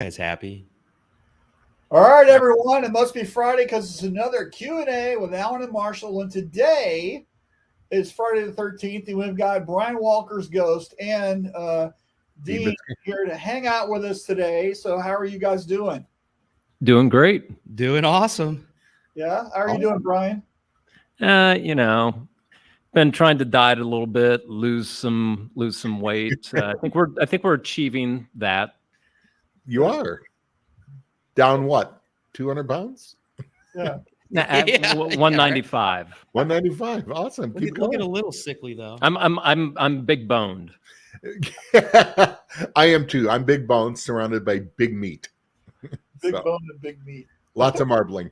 Guys happy? All right, everyone. It must be Friday because it's another Q&A with Alan and Marshall. And today is Friday the 13th. And we've got Brian Walker's Ghost and Dean here to hang out with us today. So how are you guys doing? Doing great. Doing awesome. Yeah? How are you doing, Brian? Been trying to diet a little bit, lose some weight. I think we're achieving that. You are down what? 200 pounds? Yeah. 195. 195. Awesome. Keep going. Looking a little sickly though. I'm big boned. I am too. I'm big bones surrounded by big meat. Big bone and big meat. Lots of marbling.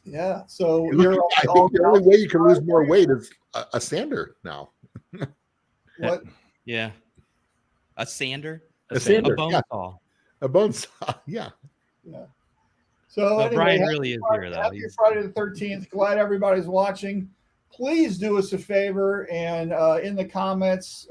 Yeah. So I think the only way you can lose more weight is a sander now. What? Yeah. A sander? A sander. A bone saw. A bone saw. Yeah. Yeah. So But anyway, Brian really is here though. Happy Friday the 13th. Glad everybody's watching. Please do us a favor and in the comments,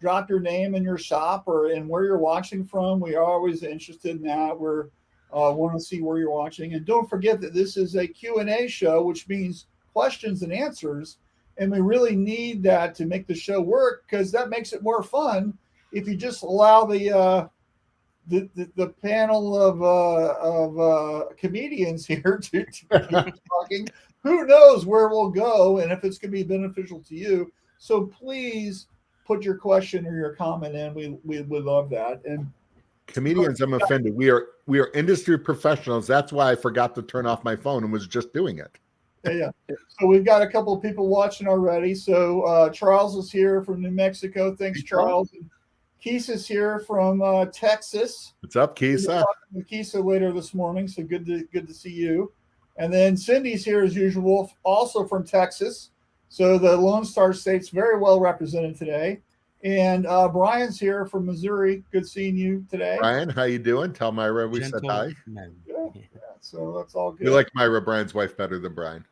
drop your name and your shop and where you're watching from. We are always interested in that. We're want to see where you're watching. And don't forget that this is a Q&A show, which means questions and answers. And we really need that to make the show work because that makes it more fun. If you just allow the panel of comedians here to keep talking, who knows where we'll go and if it's going to be beneficial to you. So please put your question or your comment in. We would love that. And comedians, I'm offended. We are industry professionals. That's why I forgot to turn off my phone and was just doing it. Yeah. So we've got a couple of people watching already. So Charles is here from New Mexico. Thanks, Charles. And Keith is here from Texas. What's up, Keisa? With Keisa later this morning. So good to see you. And then Cindy's here as usual, also from Texas. So the Lone Star State's very well represented today. And Brian's here from Missouri. Good seeing you today. Brian, how you doing? Tell Myra we said hi. Yeah. So that's all good. You like Myra, Brian's wife, better than Brian.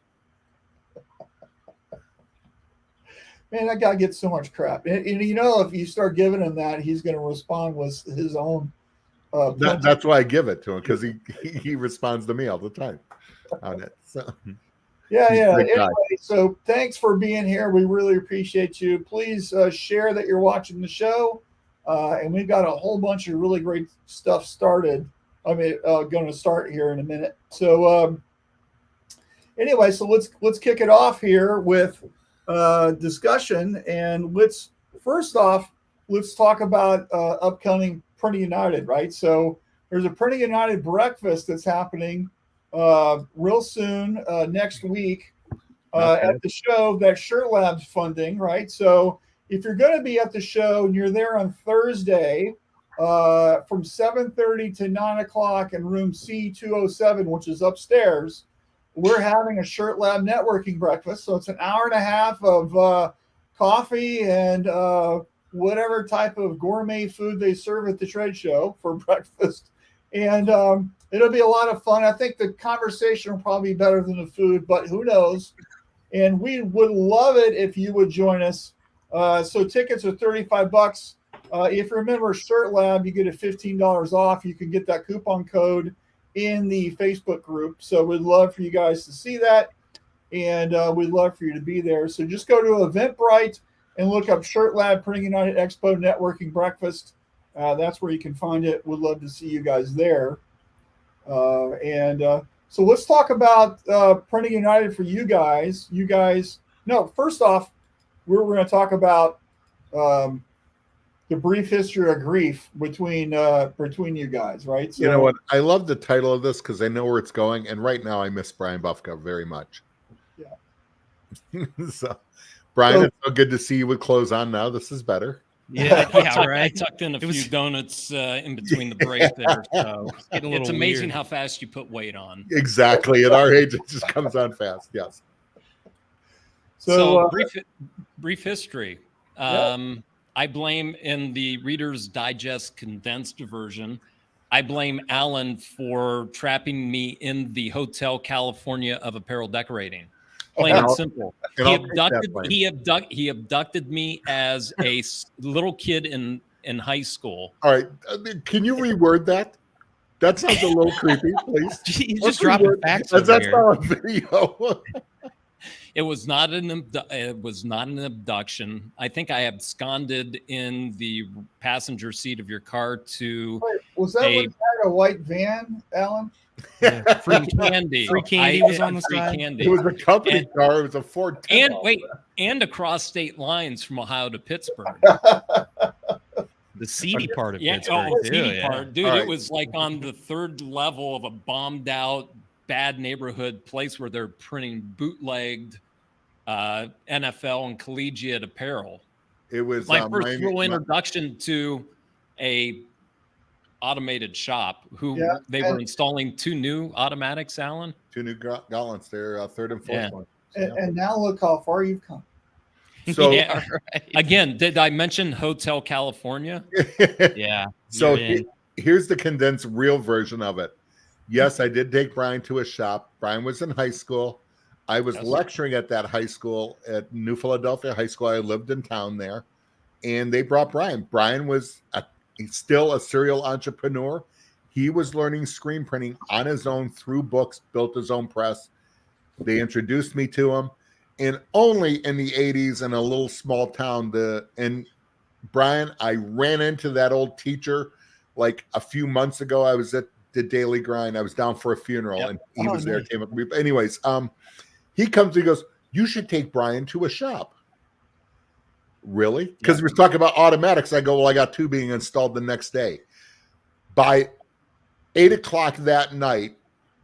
Man, that guy gets so much crap. And if you start giving him that, he's going to respond with his own. That's why I give it to him, because he responds to me all the time on it. So yeah. Anyway, so thanks for being here. We really appreciate you. Please share that you're watching the show. And we've got a whole bunch of really great stuff started. Going to start here in a minute. So anyway, so let's kick it off here with discussion. And let's talk about upcoming Printing United, right? So there's a Printing United breakfast that's happening real soon next week at the show that Shirt Lab's funding, right? So if you're going to be at the show and you're there on Thursday from 7:30 to 9 o'clock in room C207, which is upstairs, we're having a Shirt Lab networking breakfast. So it's an hour and a half of coffee and whatever type of gourmet food they serve at the trade show for breakfast. And it'll be a lot of fun. I think the conversation will probably be better than the food, but who knows? And we would love it if you would join us. So tickets are $35. If you remember Shirt Lab, you get a $15 off. You can get that coupon code in the Facebook group. So we'd love for you guys to see that. And we'd love for you to be there. So just go to Eventbrite and look up Shirt Lab Printing United Expo Networking Breakfast. That's where you can find it. We'd love to see you guys there. So let's talk about Printing United for you guys. First off, we're going to talk about the brief history of grief between you guys, right? So, you know what? I love the title of this because I know where it's going. And right now I miss Brian Buffka very much. Yeah. So Brian, it's so good to see you with clothes on now. This is better. Yeah, right. I tucked in a few donuts in between the break there. So it's amazing how fast you put weight on. Exactly. At our age, it just comes on fast. Yes. So brief history. I blame, in the Reader's Digest condensed version, I blame Alan for trapping me in the Hotel California of apparel decorating. Plain and simple. He abducted me as a little kid in in high school. All right. Can you reword that? That sounds a little creepy, please. He's Let's just dropping reword- facts That's over here. not on video. It was not an abduction. I think I absconded in the passenger seat of your car to Wait, was that when you had a white van, Alan? Yeah. free candy. Free candy was on the free side? candy. It was a company car. It was a Ford. And across state lines from Ohio to Pittsburgh. The seedy part of Yeah, Pittsburgh, oh, too. seedy Yeah. part, dude. All It right. was like on the third level of a bombed out bad neighborhood place where they're printing bootlegged NFL and collegiate apparel. It was My first real introduction to a automated shop. They were installing 2 new automatics, Alan. 2 new gauntlets there, third and fourth Yeah. one. And now look how far you've come. So Yeah, again, did I mention Hotel California? Yeah. So you're in. here's the condensed real version of it. Yes, I did take Brian to a shop. Brian was in high school. I was lecturing at that high school at New Philadelphia High School. I lived in town there, and they brought Brian. Brian was he's still a serial entrepreneur. He was learning screen printing on his own through books, built his own press. They introduced me to him. And only in the 80s in a little small town, and Brian, I ran into that old teacher like a few months ago. I was at the Daily Grind. I was down for a funeral, and he was there. Came up with me. Anyways, he comes, he goes, "You should take Brian to a shop." Really? Because we was talking about automatics. I go, "Well, I got 2 being installed the next day." By 8:00 that night,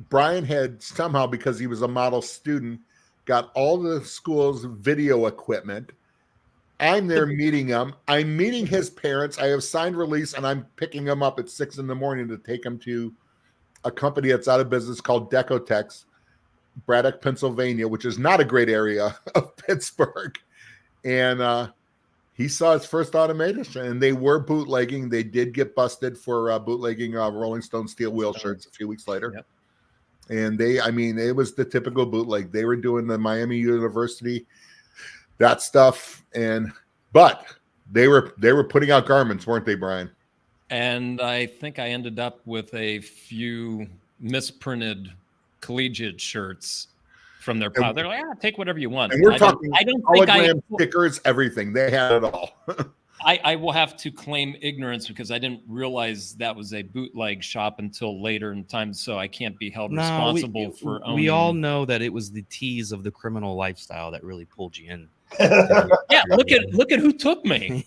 Brian had somehow, because he was a model student, got all the school's video equipment. I'm there meeting him. I'm meeting his parents. I have signed release, and I'm picking him up at 6 a.m. to take him to a company that's out of business called Decotex, Braddock, Pennsylvania, which is not a great area of Pittsburgh. And he saw his first automation, and they were bootlegging. They did get busted for bootlegging Rolling Stone steel wheel shirts a few weeks later. Yep. And it was the typical bootleg. They were doing the Miami University, that stuff. But they were putting out garments, weren't they, Brian? And I think I ended up with a few misprinted collegiate shirts from their pile. They're like, take whatever you want. And we're talking I don't think hologram stickers, everything. They had it all. I will have to claim ignorance because I didn't realize that was a bootleg shop until later in time, so I can't be held responsible for owning. We all know that it was the tease of the criminal lifestyle that really pulled you in. Yeah, look at who took me.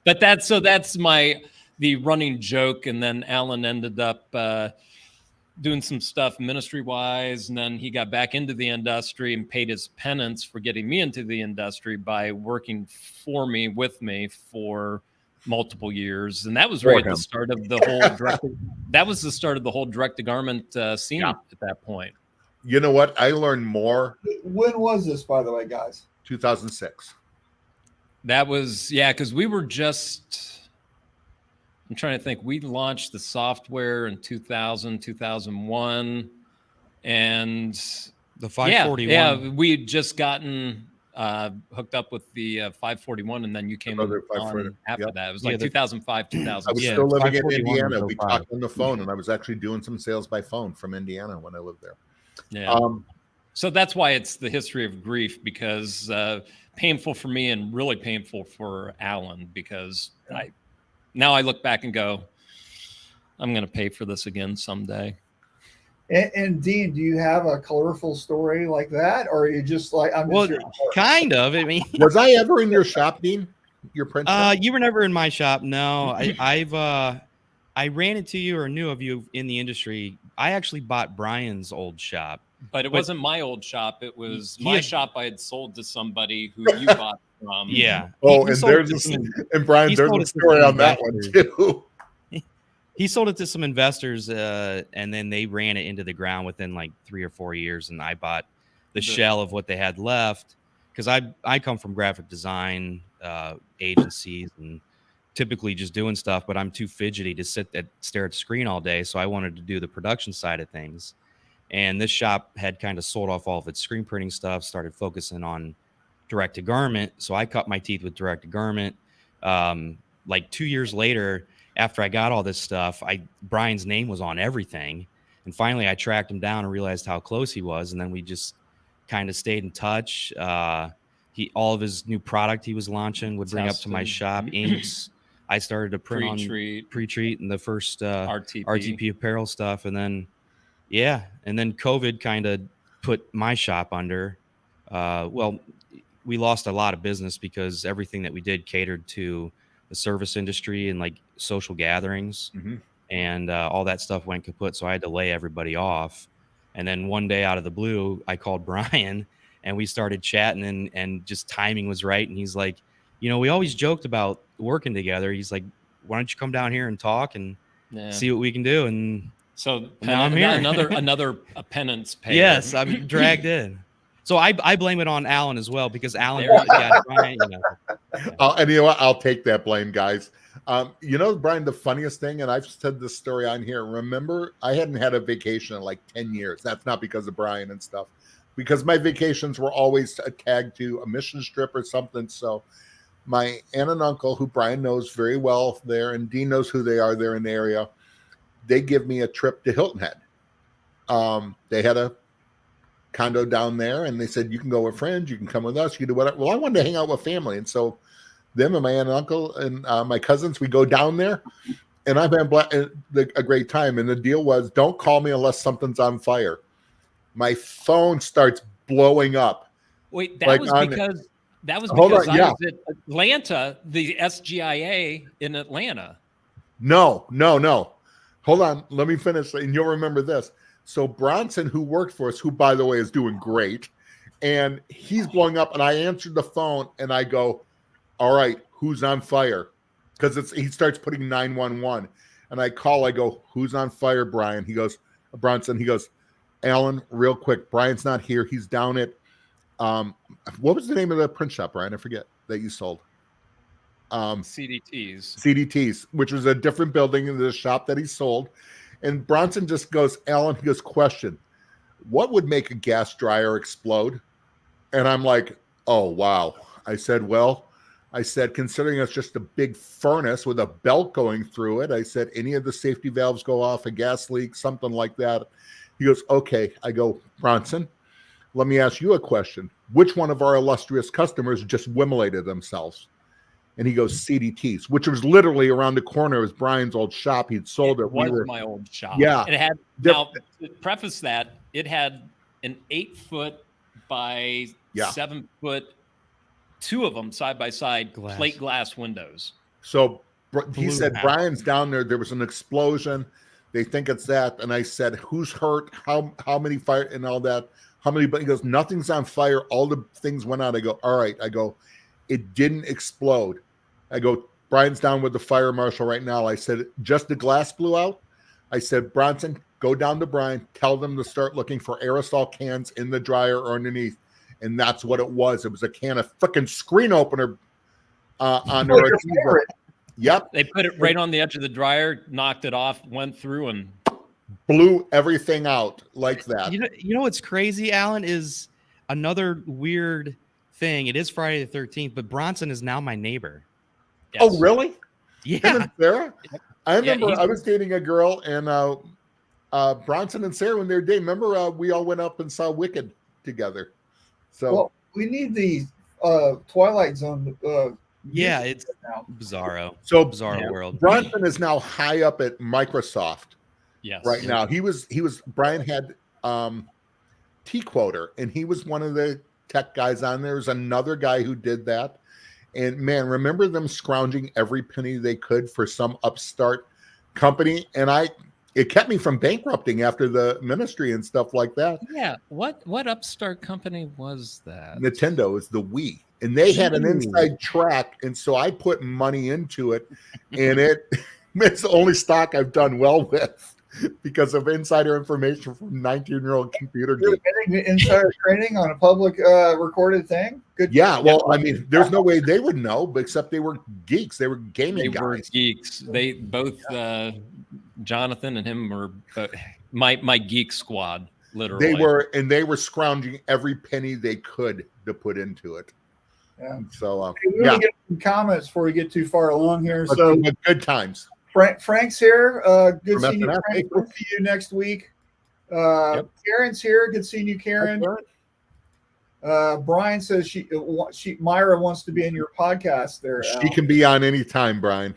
But that's the running joke, and then Alan ended up doing some stuff ministry wise, and then he got back into the industry and paid his penance for getting me into the industry by working with me for multiple years. And that was right at the start of the whole direct to garment scene at that point. You know what? I learned more. When was this, by the way, guys? 2006. That was, because we were I'm trying to think. We launched the software in 2000, 2001. And the 541. Yeah, we had just gotten hooked up with the 541, and then you came on after that. It was like 2005, 2000. I was still living in Indiana. We talked on the phone, and I was actually doing some sales by phone from Indiana when I lived there. Yeah. So that's why it's the history of grief, because painful for me and really painful for Alan, because now I look back and go, I'm going to pay for this again someday. And Dean, do you have a colorful story like that, or are you just like, kind of? I mean, was I ever in your shop, Dean? Your print shop? You were never in my shop. No, I ran into you or knew of you in the industry. I actually bought Brian's old shop. But it wasn't my old shop. It was my shop I had sold to somebody who you bought from. Yeah. Oh, and Brian, there's a story on that one too. He sold it to some investors, and then they ran it into the ground within like 3 or 4 years. And I bought the shell of what they had left, because I come from graphic design agencies and typically just doing stuff, but I'm too fidgety to stare at the screen all day. So I wanted to do the production side of things. And this shop had kind of sold off all of its screen printing stuff, started focusing on direct to garment. So I cut my teeth with direct to garment, Like 2 years later, after I got all this stuff, Brian's name was on everything. And finally I tracked him down and realized how close he was. And then we just kind of stayed in touch. All of his new product he was launching would bring up to my shop, inks. I started to print on pre-treat and the first RTP apparel stuff. And then, and then COVID kind of put my shop under. Well, we lost a lot of business because everything that we did catered to the service industry and like social gatherings, and all that stuff went kaput. So I had to lay everybody off. And then one day out of the blue, I called Brian and we started chatting, and just timing was right. And he's like, we always joked about working together. He's like, why don't you come down here and talk and see what we can do? And so now I'm here. another penance pay. Yes, I'm dragged in. So I blame it on Alan as well, because Alan really got Brian. And you know what? I'll take that blame, guys. Brian, the funniest thing, and I've said this story on here. Remember, I hadn't had a vacation in like 10 years. That's not because of Brian and stuff, because my vacations were always tagged to a mission trip or something. So my aunt and uncle, who Brian knows very well there, and Dean knows who they are there in the area, they give me a trip to Hilton Head. They had a condo down there, and they said, you can go with friends, you can come with us, you can do whatever. Well, I wanted to hang out with family, and so them and my aunt and uncle and my cousins, we go down there, and I've had a great time. And the deal was, don't call me unless something's on fire. My phone starts blowing up. Wait, that was because I was at Atlanta, the SGIA in Atlanta. No. Hold on, let me finish, and you'll remember this. So Bronson, who worked for us, who, by the way, is doing great, and he's blowing up, and I answered the phone, and I go, all right, who's on fire? Because he starts putting 911, and I go, who's on fire, Brian? He goes, Bronson, he goes, Alan, real quick, Brian's not here. He's down at, what was the name of the print shop, Brian? I forget, that you sold. CDTs, which was a different building in the shop that he sold. And Bronson just goes, Alan, he goes, question, what would make a gas dryer explode? And I'm like, oh, wow. I said, considering it's just a big furnace with a belt going through it, I said, any of the safety valves go off, a gas leak, something like that. He goes, okay. I go, Bronson, let me ask you a question. Which one of our illustrious customers just wimolated themselves? And he goes, CDTs, which was literally around the corner. It was Brian's old shop. He'd sold it. It was my old shop. Yeah. It had, now, to preface that, it had an 8-foot by 7-foot, two of them side by side, plate glass windows. So he said, Brian's down there. There was an explosion. They think it's that. And I said, who's hurt? How many fire and all that? How many? But he goes, nothing's on fire. All the things went out. I go, all right. I go, it didn't explode. I go, Brian's down with the fire marshal right now. I said, just the glass blew out. I said, Bronson, go down to Brian, tell them to start looking for aerosol cans in the dryer or underneath. And that's what it was. It was a can of freaking screen opener on the receiver. Yep. They put it right on the edge of the dryer, knocked it off, went through, and blew everything out like that. You know what's crazy, Alan, is another weird thing. It is Friday the 13th, but Bronson is now my neighbor. Yes. Oh, really? Yeah. Him and Sarah? I remember I was dating a girl, and Bronson and Sarah, when they were dating, remember we all went up and saw Wicked together. So we need the Twilight Zone. It's Bizarro. So Bizarro World. Bronson is now high up at Microsoft. Yes. Right now, he was. Brian had T-Quoter, and he was one of the tech guys on there. There's another guy who did that. And man, remember them scrounging every penny they could for some upstart company. And it kept me from bankrupting after the ministry and stuff like that. Yeah. What upstart company was that? Nintendo is the Wii. And they had an inside track. And so I put money into it. And it's the only stock I've done well with because of insider information from 19-year-old computer geek. You're getting insider training on a public recorded thing? Good. Yeah, well, I mean, there's no way they would know, but except they were geeks. They were gaming guys. Were geeks. They both, Jonathan and him were my geek squad, literally. They were scrounging every penny they could to put into it. Yeah. So we want to get some comments before we get too far along here. So good times. Frank's here. Good seeing you, FNF. Frank. Hey, We'll see you next week. Yep. Karen's here. Good seeing you, Karen. Brian says Myra wants to be in your podcast there. She can be on any time, Brian.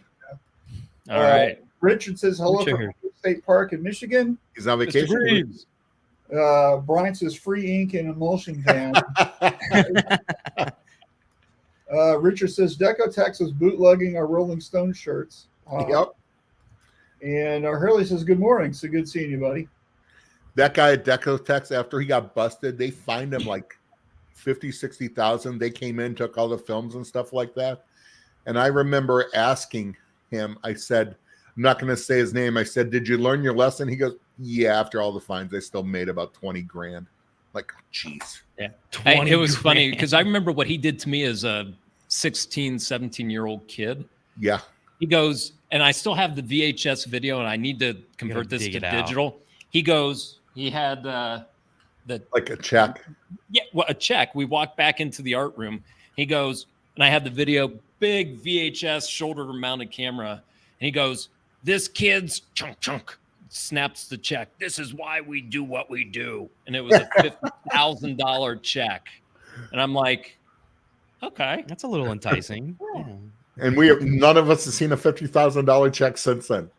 All right. Richard says hello from State Park in Michigan. He's on vacation. Brian says free ink and emulsion van. Richard says Decotex was bootlegging our Rolling Stone shirts. Yep. And Hurley says good morning. So good seeing you, buddy. That guy at Decotex, after he got busted, they fined him like 50, 60,000. They came in, took all the films and stuff like that. And I remember asking him, I said, I'm not going to say his name. I said, did you learn your lesson? He goes, yeah, after all the fines, they still made about 20 grand. Like, geez. Yeah. It was funny because I remember what he did to me as a 16, 17-year-old kid. Yeah. He goes, and I still have the VHS video and I need to convert this to digital. He goes, he had like a check. Yeah, well, a check. We walked back into the art room. He goes, and I had the video, big VHS shoulder-mounted camera. And he goes, this kid's chunk, snaps the check. This is why we do what we do. And it was a $50,000 check. And I'm like, okay. That's a little enticing. Yeah. And none of us have seen a $50,000 check since then.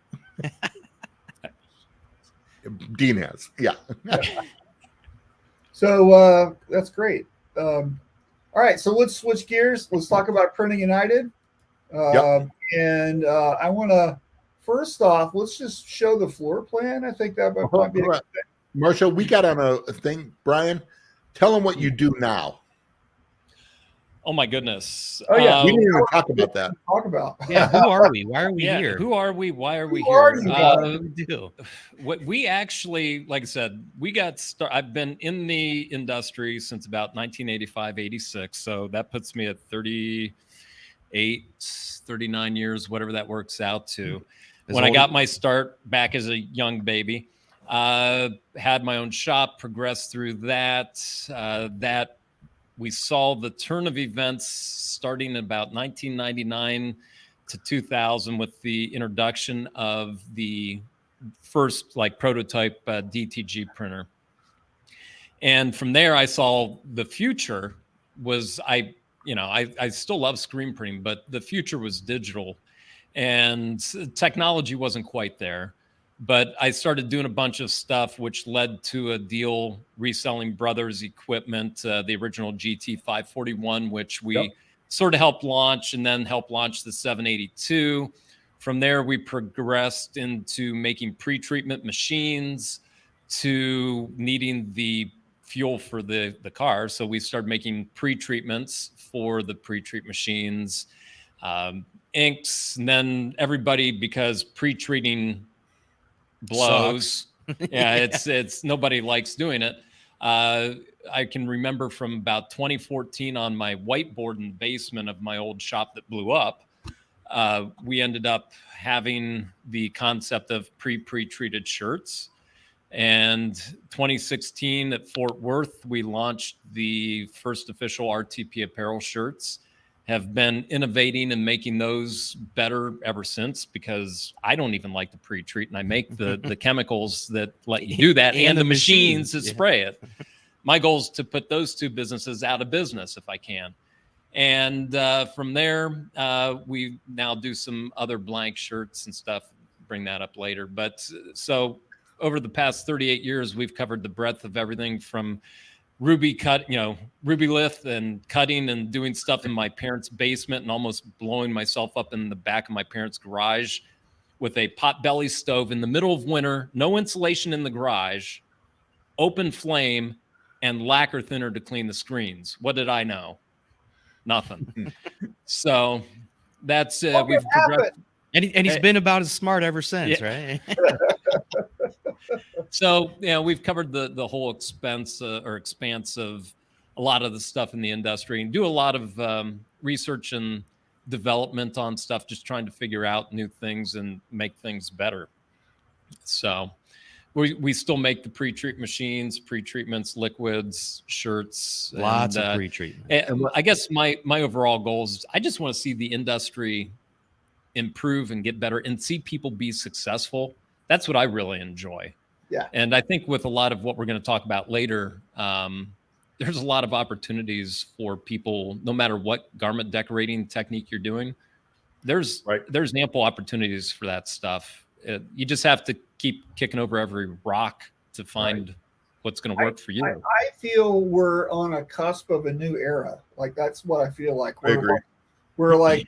Dean has. Yeah. So that's great. All right. So let's switch gears. Let's talk about Printing United. And I want to, first off, let's just show the floor plan. I think that might be a good thing. Marshall, we got on a thing. Brian, tell them what you do now. Oh my goodness. Oh yeah. We didn't even talk about that. Yeah. Who are we? Why are we here? Who are we? Why are we here? What do we do? What we actually, like I said, we got started. I've been in the industry since about 1985, 86. So that puts me at 38, 39 years, whatever that works out to. When I got my start back as a young baby, had my own shop, progressed through that, we saw the turn of events starting in about 1999 to 2000 with the introduction of the first prototype DTG printer. And from there, I saw the future was I still love screen printing, but the future was digital and technology wasn't quite there. But I started doing a bunch of stuff, which led to a deal reselling Brothers equipment, the original GT 541, which we sort of helped launch and then helped launch the 782. From there, we progressed into making pre-treatment machines to needing the fuel for the car. So we started making pre-treatments for the pre-treat machines, inks, and then everybody, because pre-treating blows. Yeah, it's nobody likes doing it. I can remember from about 2014 on my whiteboard in the basement of my old shop that blew up, we ended up having the concept of pre-treated shirts. And 2016 at Fort Worth, we launched the first official RTP apparel shirts. Have been innovating and making those better ever since, because I don't even like to pre-treat, and I make the chemicals that let you do that and the machines that spray it. My goal is to put those two businesses out of business if I can. And from there, we now do some other blank shirts and stuff, bring that up later. But so over the past 38 years, we've covered the breadth of everything from ruby lith and cutting and doing stuff in my parents' basement and almost blowing myself up in the back of my parents' garage with a potbelly stove in the middle of winter, no insulation in the garage, open flame, and lacquer thinner to clean the screens. What did I know? Nothing. So that's we've progressed. And he's been about as smart ever since, right? So, we've covered the whole expanse of a lot of the stuff in the industry, and do a lot of research and development on stuff, just trying to figure out new things and make things better. So we still make the pre-treat machines, pre-treatments, liquids, shirts, Lots of pre-treatment. And I guess my overall goal is I just want to see the industry improve and get better and see people be successful. That's what I really enjoy. Yeah. And I think with a lot of what we're going to talk about later, there's a lot of opportunities for people, no matter what garment decorating technique you're doing. There's ample opportunities for that stuff. You just have to keep kicking over every rock to find what's going to work for you. I feel we're on a cusp of a new era. Like that's what I feel like. We're like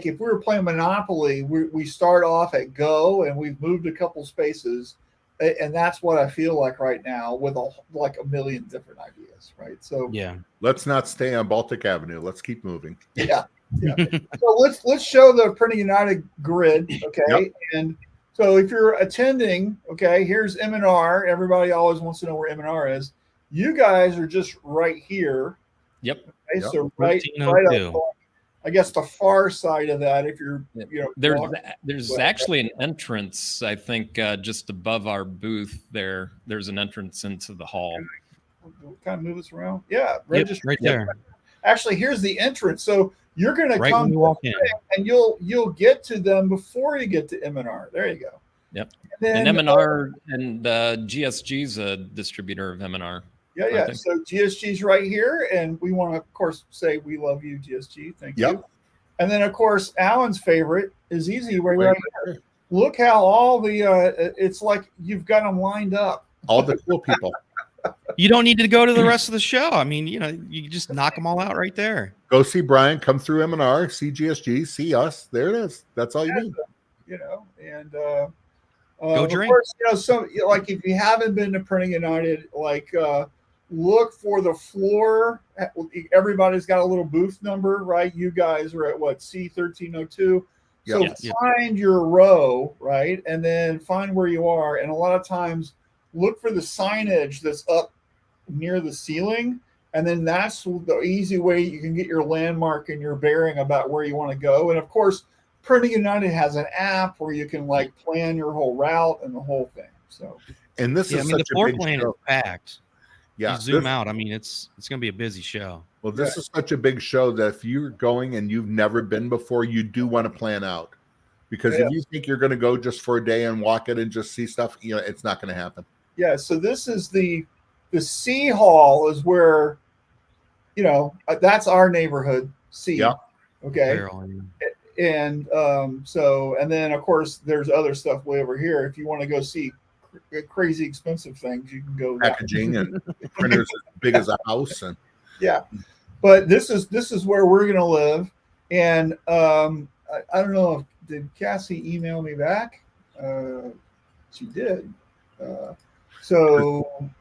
if we were playing Monopoly, we start off at go and we've moved a couple spaces, and that's what I feel like right now with a million different ideas. Right. So yeah, let's not stay on Baltic Avenue. Let's keep moving. Yeah. Yeah. So let's show the Printing United grid. Okay. Yep. And so if you're attending, okay, here's M&R. Everybody always wants to know where M&R is. You guys are just right here. Yep. Okay, yep. So right up, I guess the far side of that, if you're, there's actually an entrance, I think, just above our booth there. There's an entrance into the hall. Kind of move this around. Yeah. Right there. Actually, here's the entrance. So you're going to come and you'll get to them before you get to M&R. There you go. Yep. And M&R and GSG's a distributor of M&R. Yeah. So GSG's right here, and we want to, of course, say we love you, GSG. Thank you. And then, of course, Alan's favorite is Easiway right here. Look how all the it's like you've got them lined up. All the cool people. You don't need to go to the rest of the show. I mean, you just knock them all out right there. Go see Brian, come through M&R, see GSG, see us. There it is. That's all you need. And go drink. Of course, some like if you haven't been to Printing United, like look for the floor. Everybody's got a little booth number, right? You guys are at what, C1302. So find your row, right? And then find where you are. And a lot of times look for the signage that's up near the ceiling. And then that's the easy way you can get your landmark and your bearing about where you want to go. And of course, Printing United has an app where you can like plan your whole route and the whole thing. So, and this is such the a floor big plan show. Is packed. Yeah, you zoom out. I mean, it's going to be a busy show. Well, this is such a big show that if you're going and you've never been before, you do want to plan out, because if you think you're going to go just for a day and walk it and just see stuff, it's not going to happen. Yeah. So this is the C Hall is where, that's our neighborhood C. Yeah. Okay. And and then of course there's other stuff way over here. If you want to go see crazy expensive things, you can go packaging and printers as big as a house. And but this is where we're gonna live. And I don't know did Cassie email me back? She did. So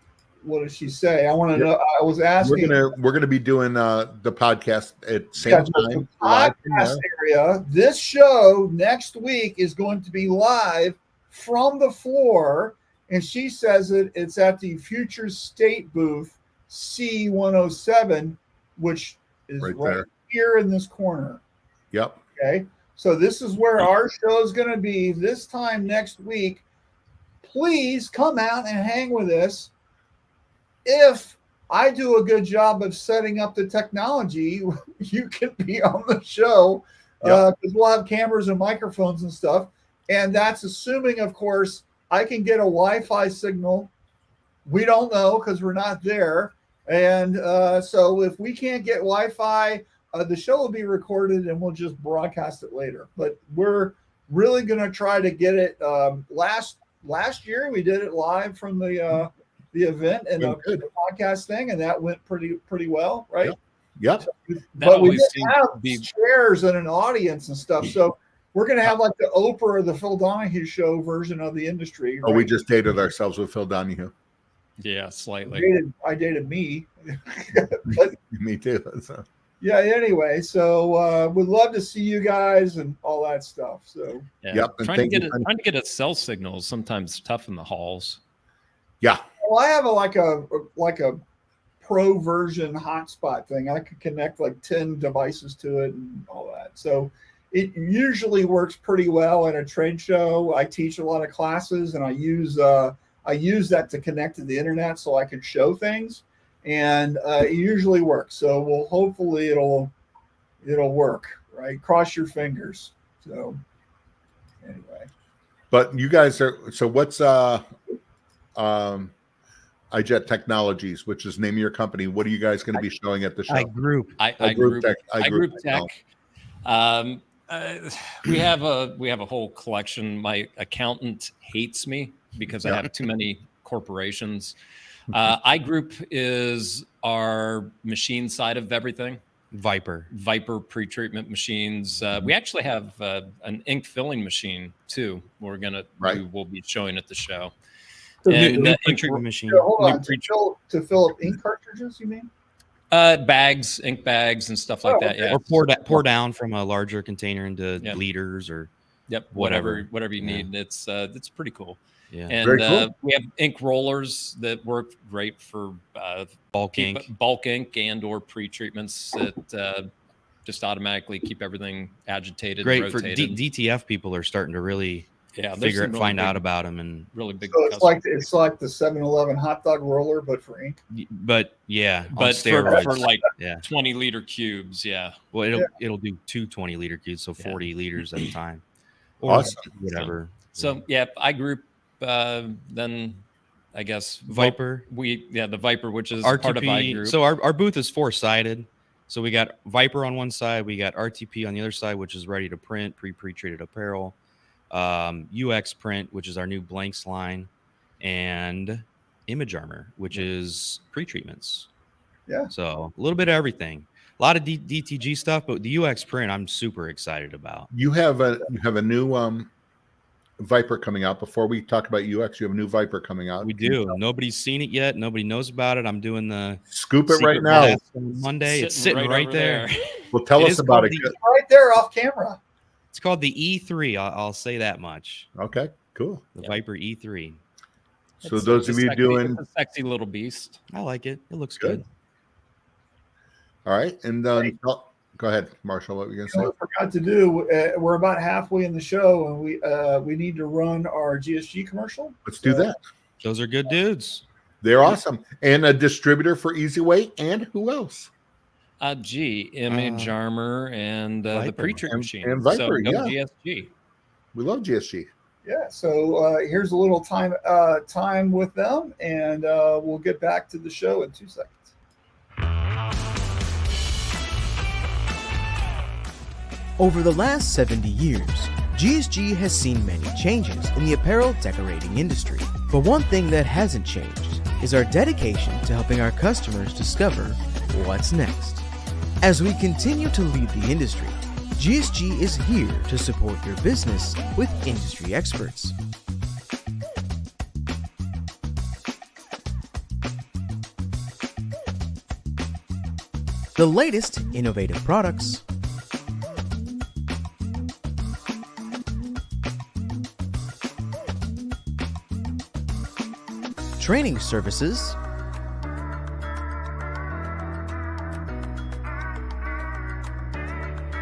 what did she say? I want to know. I was asking. We're gonna be doing the podcast at same time. Podcast area. This show next week is going to be live from the floor, and she says it's at the Future State booth C107, which is right here in this corner. Yep. Okay. So this is where our show is going to be this time next week. Please come out and hang with us. If I do a good job of setting up the technology, you can be on the show because we'll have cameras and microphones and stuff. And that's assuming, of course, I can get a Wi-Fi signal. We don't know because we're not there. And so if we can't get Wi-Fi, the show will be recorded and we'll just broadcast it later. But we're really going to try to get it. Last year, we did it live from the event and the podcast thing, and that went pretty well, right? Yep. But we didn't have chairs and an audience and stuff, so we're going to have like the Oprah or the Phil Donahue show version of the industry. Right? Oh, we just dated ourselves with Phil Donahue. Yeah, slightly. I dated me. But, me too. So. Yeah. Anyway, so we'd love to see you guys and all that stuff. So trying to get a cell signal is sometimes tough in the halls. Yeah. Well, I have like a pro version hotspot thing. I could connect like 10 devices to it and all that. So it usually works pretty well at a trade show. I teach a lot of classes, and I use that to connect to the internet so I can show things, and it usually works. So hopefully it'll work, right? Cross your fingers. So anyway, but you guys are, so what's iJet Technologies, which is the name of your company? What are you guys going to be showing at the show? iGroup Tech. We have a whole collection. My accountant hates me because I have too many corporations. iGroup is our machine side of everything. Viper pretreatment machines. We actually have an ink filling machine too. We'll be showing at the show. And ink machine. Hold on, to fill up ink cartridges, you mean? Bags, ink bags, and stuff like that. Yeah, or pour down from a larger container into liters or whatever you need. It's pretty cool. Yeah, and cool. We have ink rollers that work great for bulk ink and or pre-treatments that just automatically keep everything agitated. Great and for DTF people are starting to really find out about them, and really big. So it's like the 7-Eleven hot dog roller, but for ink. But for like 20-liter cubes. Yeah. Well, it'll do 2 20-liter cubes, so 40 liters at a time. Awesome. Whatever. So iGroup. Then I guess Viper. The Viper, which is RTP, part of iGroup. So our booth is 4-sided. So we got Viper on one side, we got RTP on the other side, which is ready to print, pre-treated apparel. UX Print, which is our new blanks line, and Image Armor, which is pre-treatments. Yeah. So a little bit of everything. A lot of DTG stuff, but the UX Print I'm super excited about. You have a new Viper coming out. Before we talk about UX, you have a new Viper coming out. We do. Nobody's seen it yet. Nobody knows about it. I'm doing the scoop it right now. Monday. It's sitting right there. Well, tell us about it. Right there off camera. It's called the E3. I'll say that much. Okay, cool. The Viper E3. So those of you doing a sexy little beast. I like it. It looks good. All right, and go ahead, Marshall. What were you gonna say? What I forgot to do. We're about halfway in the show, and we need to run our GSG commercial. Let's do that. Those are good dudes. They're awesome, and a distributor for Easiway, and who else? Image Armor and the pre-treat machine. And Viper, so GSG. We love GSG. Yeah, so here's a little time with them, and we'll get back to the show in 2 seconds. Over the last 70 years, GSG has seen many changes in the apparel decorating industry. But one thing that hasn't changed is our dedication to helping our customers discover what's next. As we continue to lead the industry, GSG is here to support your business with industry experts. The latest innovative products, training services,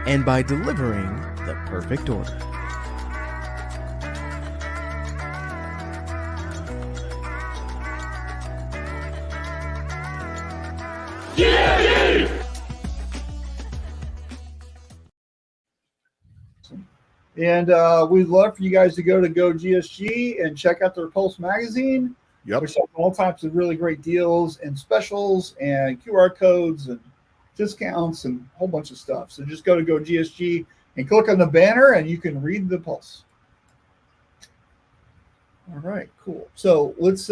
and by delivering the perfect order. And we'd love for you guys to go to GSG and check out their Pulse magazine. Yep. There's all types of really great deals and specials and QR codes and discounts and a whole bunch of stuff. So just go to GSG and click on the banner and you can read the Pulse. All right, cool. So let's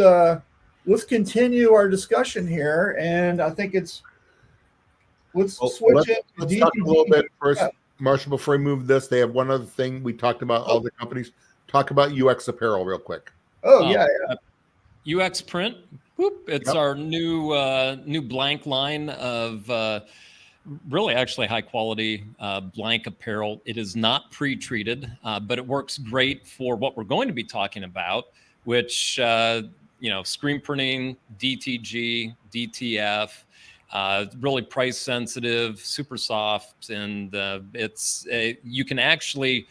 continue our discussion here, and I think let's switch it. Let's talk a little bit first, Marshall. Before we move this, they have one other thing we talked about. All the companies talk about UX Apparel real quick. Oh yeah. UX Print. It's our new blank line of really actually high quality blank apparel. It is not pre-treated, but it works great for what we're going to be talking about, which screen printing, DTG, DTF, Really price sensitive, super soft, and you can actually,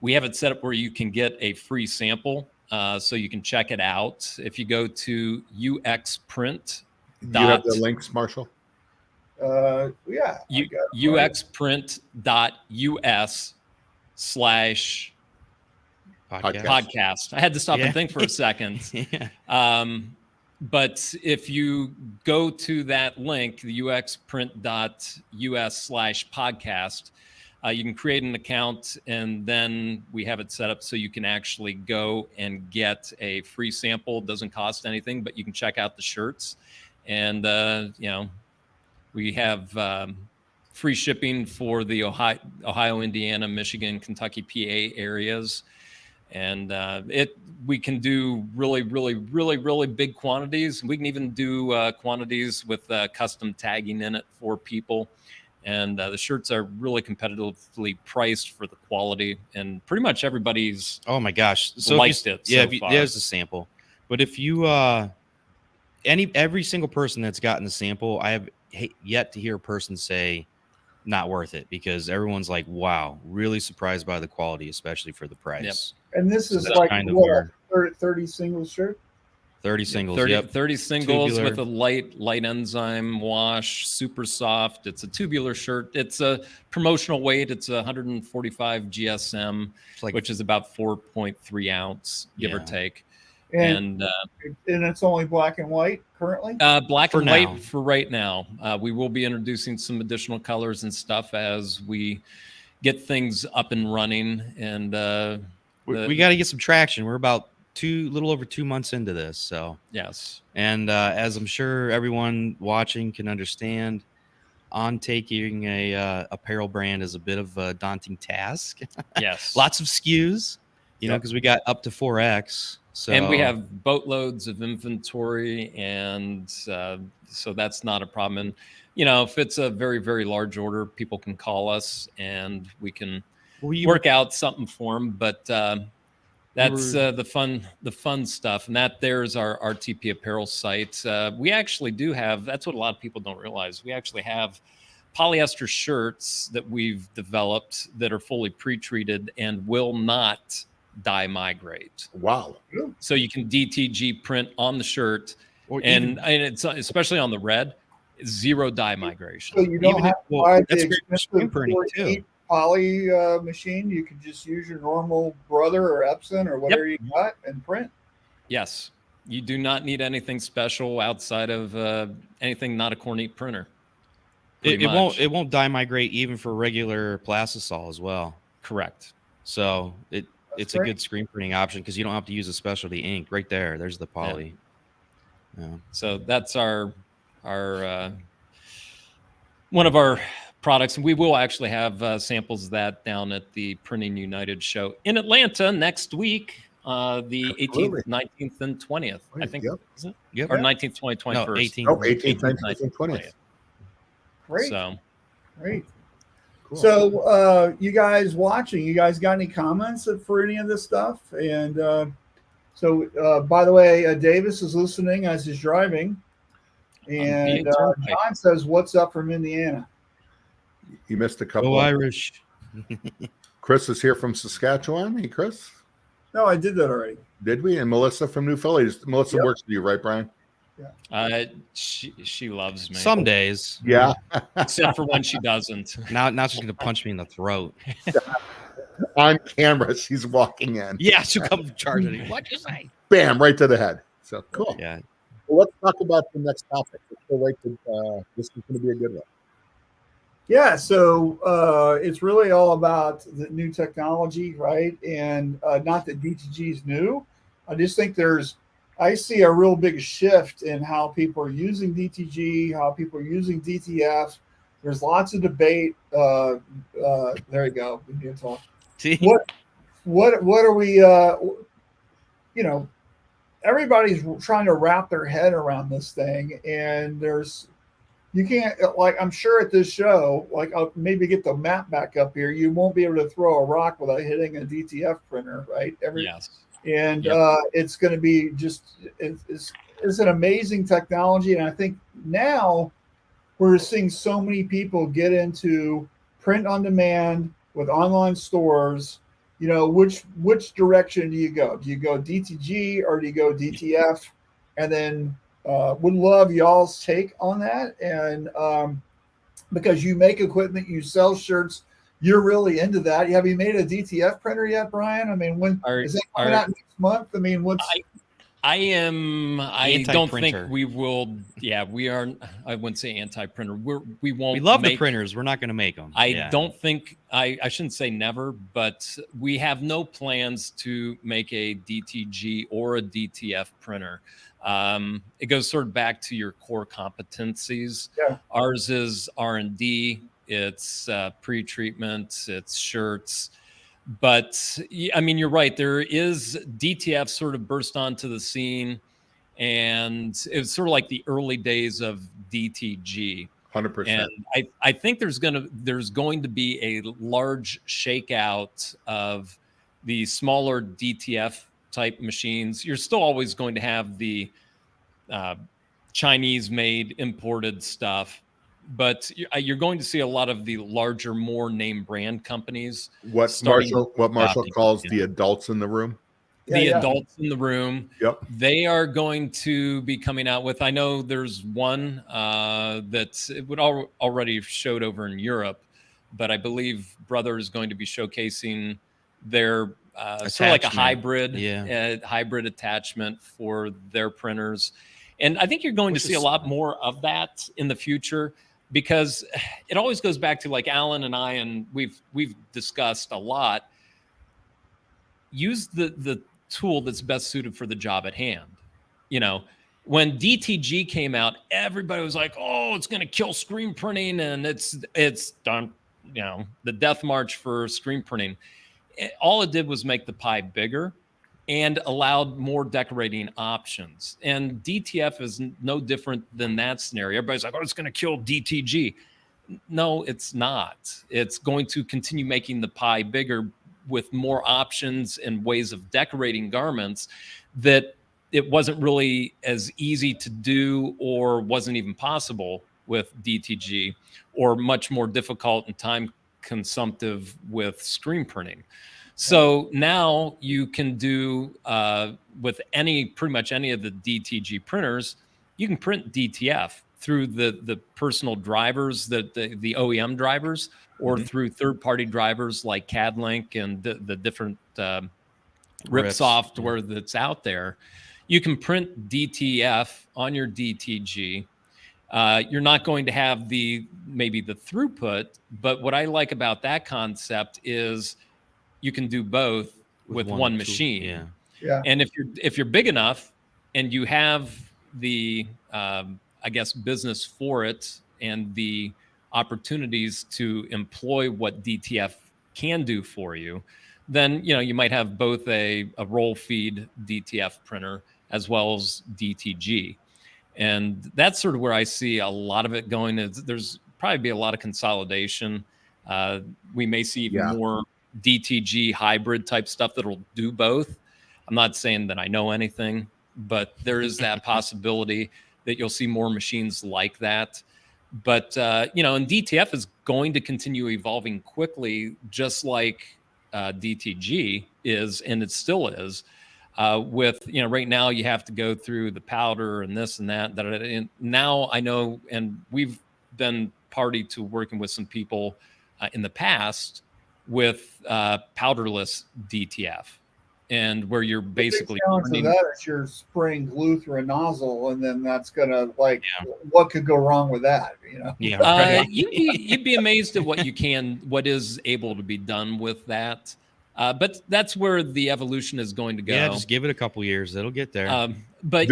we have it set up where you can get a free sample, so you can check it out. If you go to UXprint. You have the links, Marshall? Yeah. UXprint.us/podcast. I had to stop and think for a second. But if you go to that link, the uxprint.us/podcast, you can create an account, and then we have it set up so you can actually go and get a free sample. It doesn't cost anything, but you can check out the shirts. And, we have free shipping for the Ohio, Indiana, Michigan, Kentucky, PA areas. And we can do really, really, really, really big quantities. We can even do quantities with custom tagging in it for people. And the shirts are really competitively priced for the quality. And pretty much everybody's oh my gosh, so liked it. Yeah, there's a sample. But if you every single person that's gotten the sample, I have yet to hear a person say not worth it, because everyone's like, wow, really surprised by the quality, especially for the price. Yep. And this is like kind of what, 30 singles shirt? 30 singles. 30 singles Tubular. with a light enzyme wash, super soft. It's a tubular shirt. It's a promotional weight. It's 145 GSM, which is about 4.3 ounce, give or take. And it's only black and white currently? Black and white for right now. We will be introducing some additional colors and stuff as we get things up and running. And we got to get some traction. We're about little over 2 months into this. So yes. And as I'm sure everyone watching can understand, taking a apparel brand is a bit of a daunting task. Yes. Lots of SKUs, because we got up to 4X. So, and we have boatloads of inventory, and so that's not a problem. And if it's a very, very large order, people can call us and we can work out something for them. But that's the fun stuff, and there's our RTP apparel site. We actually do have. That's what a lot of people don't realize. We actually have polyester shirts that we've developed that are fully pre-treated and will not dye migrate. Wow. So you can DTG print on the shirt, and it's especially on the red, 0 dye migration. So you don't have to buy that's the great for screenprinting too. Poly machine. You can just use your normal Brother or Epson or whatever you got and print. Yes. You do not need anything special outside of anything not a Kornit printer. It won't dye migrate even for regular plastisol as well. Correct. So it's a good screen printing option because you don't have to use a specialty ink. Right there, there's the poly. Yeah. So that's our one of our products, and we will actually have samples of that down at the Printing United show in Atlanta next week, the 18th, 19th, and 20th. I think, is it? Yep. Or 19th, 20th, 21st. No, 18th, 19th, and 20th. Great. Great. Cool. So you guys watching, you guys got any comments for any of this stuff? And by the way, Davis is listening as he's driving. And John says, what's up from Indiana? You missed a couple. Go Irish. Chris is here from Saskatchewan. Hey, Chris. No, I did that already. Did we? And Melissa from New Philly. Melissa works for you, right, Brian? Yeah. She loves me. Some days. Yeah. Except for when she doesn't. Now she's gonna punch me in the throat. On camera, she's walking in. Yeah, she'll come charging me. What'd you say? Bam, right to the head. So cool. Yeah. Well, let's talk about the next topic. This is going to be a good one. Yeah, so it's really all about the new technology, right? And not that DTG is new. I just think I see a real big shift in how people are using DTG, how people are using DTF. There's lots of debate. There you go. We need to talk. What are we? Everybody's trying to wrap their head around this thing, and you can't, I'm sure at this show, I'll maybe get the map back up here. You won't be able to throw a rock without hitting a DTF printer, right? Yes. And it's going to be it's an amazing technology. And I think now we're seeing so many people get into print on demand with online stores. You know, which direction do you go? Do you go DTG or do you go DTF? And then would love y'all's take on that. And because you make equipment, you sell shirts, you're really into that. Have you made a DTF printer yet, Brian? I mean, when is that coming out next month? I mean, what's I don't think we will. Yeah, we are. I wouldn't say anti-printer. We won't. We love the printers. We're not going to make them. I don't think. I shouldn't say never, but we have no plans to make a DTG or a DTF printer. It goes sort of back to your core competencies. Yeah. Ours is R&D. It's pre-treatment. It's shirts. But I mean, you're right. There is DTF sort of burst onto the scene, and it was sort of like the early days of DTG. 100%. And I think there's going to be a large shakeout of the smaller DTF type machines. You're still always going to have the Chinese made imported stuff, but you're going to see a lot of the larger, more name brand companies. What Marshall calls the adults in the room. Adults in the room. Yep. They are going to be coming out with, I know there's one that it would already showed over in Europe, but I believe Brother is going to be showcasing their sort of like a hybrid attachment for their printers. And I think you're going to see a lot more of that in the future, because it always goes back to, like Alan and I, and we've discussed a lot, use the tool that's best suited for the job at hand. You know, when DTG came out, everybody was like, oh, it's going to kill screen printing, and it's done, you know, the death march for screen printing. All it did was make the pie bigger and allowed more decorating options. And DTF is no different than that scenario. Everybody's like, oh, it's going to kill DTG. No, it's not. It's going to continue making the pie bigger with more options and ways of decorating garments that it wasn't really as easy to do, or wasn't even possible with DTG, or much more difficult and time consumptive with screen printing. So now you can do with pretty much any of the DTG printers, you can print DTF through the personal drivers, the OEM drivers, or through third-party drivers like CADLink and the different RIP software that's out there. You can print DTF on your DTG. You're not going to have maybe the throughput, but what I like about that concept is you can do both with one machine. Yeah. And if you're big enough and you have the I guess business for it and the opportunities to employ what DTF can do for you, then you might have both a roll feed DTF printer as well as DTG. And that's sort of where I see a lot of it going. There's probably be a lot of consolidation. We may see even more DTG hybrid type stuff that'll do both. I'm not saying that I know anything, but there is that possibility that you'll see more machines like that. But, and DTF is going to continue evolving quickly, just like DTG is, and it still is. Right now you have to go through the powder and this and that. And now I know, and we've been party to working with some people in the past with powderless DTF, and where you're basically you're spraying glue through a nozzle, and then that's gonna what could go wrong with that? You'd be amazed at what is able to be done with that. But that's where the evolution is going to go. Yeah, just give it a couple years; it'll get there. But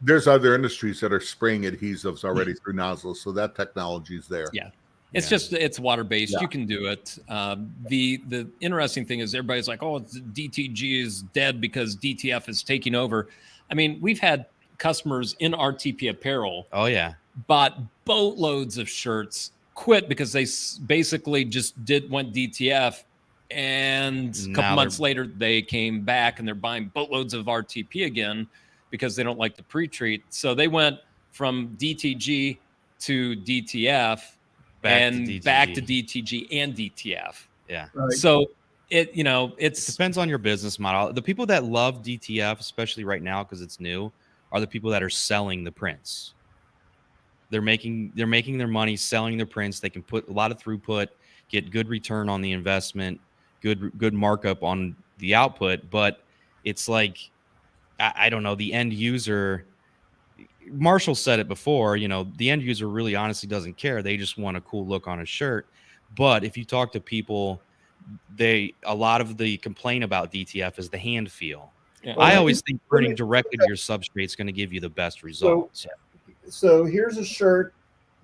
there's other industries that are spraying adhesives already through nozzles, so that technology is there. Yeah. It's water-based. Yeah. You can do it. The interesting thing is everybody's like, oh, DTG is dead because DTF is taking over. I mean, we've had customers in RTP apparel. Oh, yeah. Bought boatloads of shirts, quit because they basically just went DTF. And a couple months later, they came back and they're buying boatloads of RTP again because they don't like the pre-treat. So they went from DTG to DTF Back to DTG. back to DTG and DTF. Yeah. Right. So it depends on your business model. The people that love DTF, especially right now because it's new, are the people that are selling the prints. They're making their money selling their prints. They can put a lot of throughput, get good return on the investment, good markup on the output. But it's like, I don't know, the end user. Marshall said it before, the end user really honestly doesn't care. They just want a cool look on a shirt. But if you talk to people, a lot of the complaint about DTF is the hand feel. Yeah. I always think printing directly to your substrate is going to give you the best results. So here's a shirt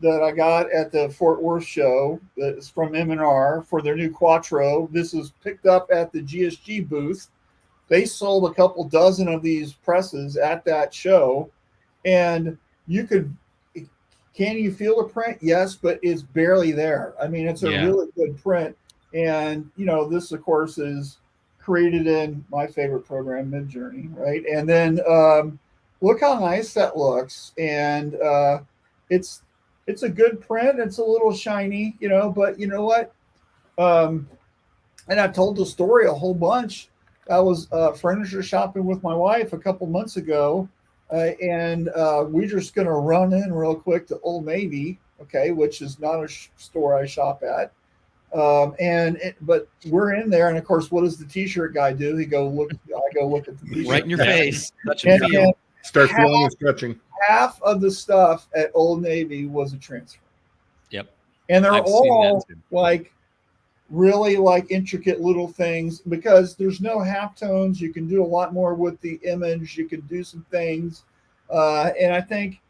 that I got at the Fort Worth show that's from M&R for their new Quattro. This was picked up at the GSG booth. They sold a couple dozen of these presses at that show, and can you feel the print? Yes, but it's barely there. I mean, it's a really good print. And, this, of course, is created in my favorite program, Midjourney, right? And then look how nice that looks. And it's a good print. It's a little shiny, but you know what? And I've told the story a whole bunch. I was furniture shopping with my wife a couple months ago, and we're just going to run in real quick to Old Navy, okay, which is not a store I shop at. But we're in there, and of course, what does the T-shirt guy do? I go look at the T-shirt. Right in your face. And Start feeling and stretching. Half of the stuff at Old Navy was a transfer. Yep. And they're I've seen all that too. like really like intricate little things because there's no halftones. You can do a lot more with the image. You can do some things. And I think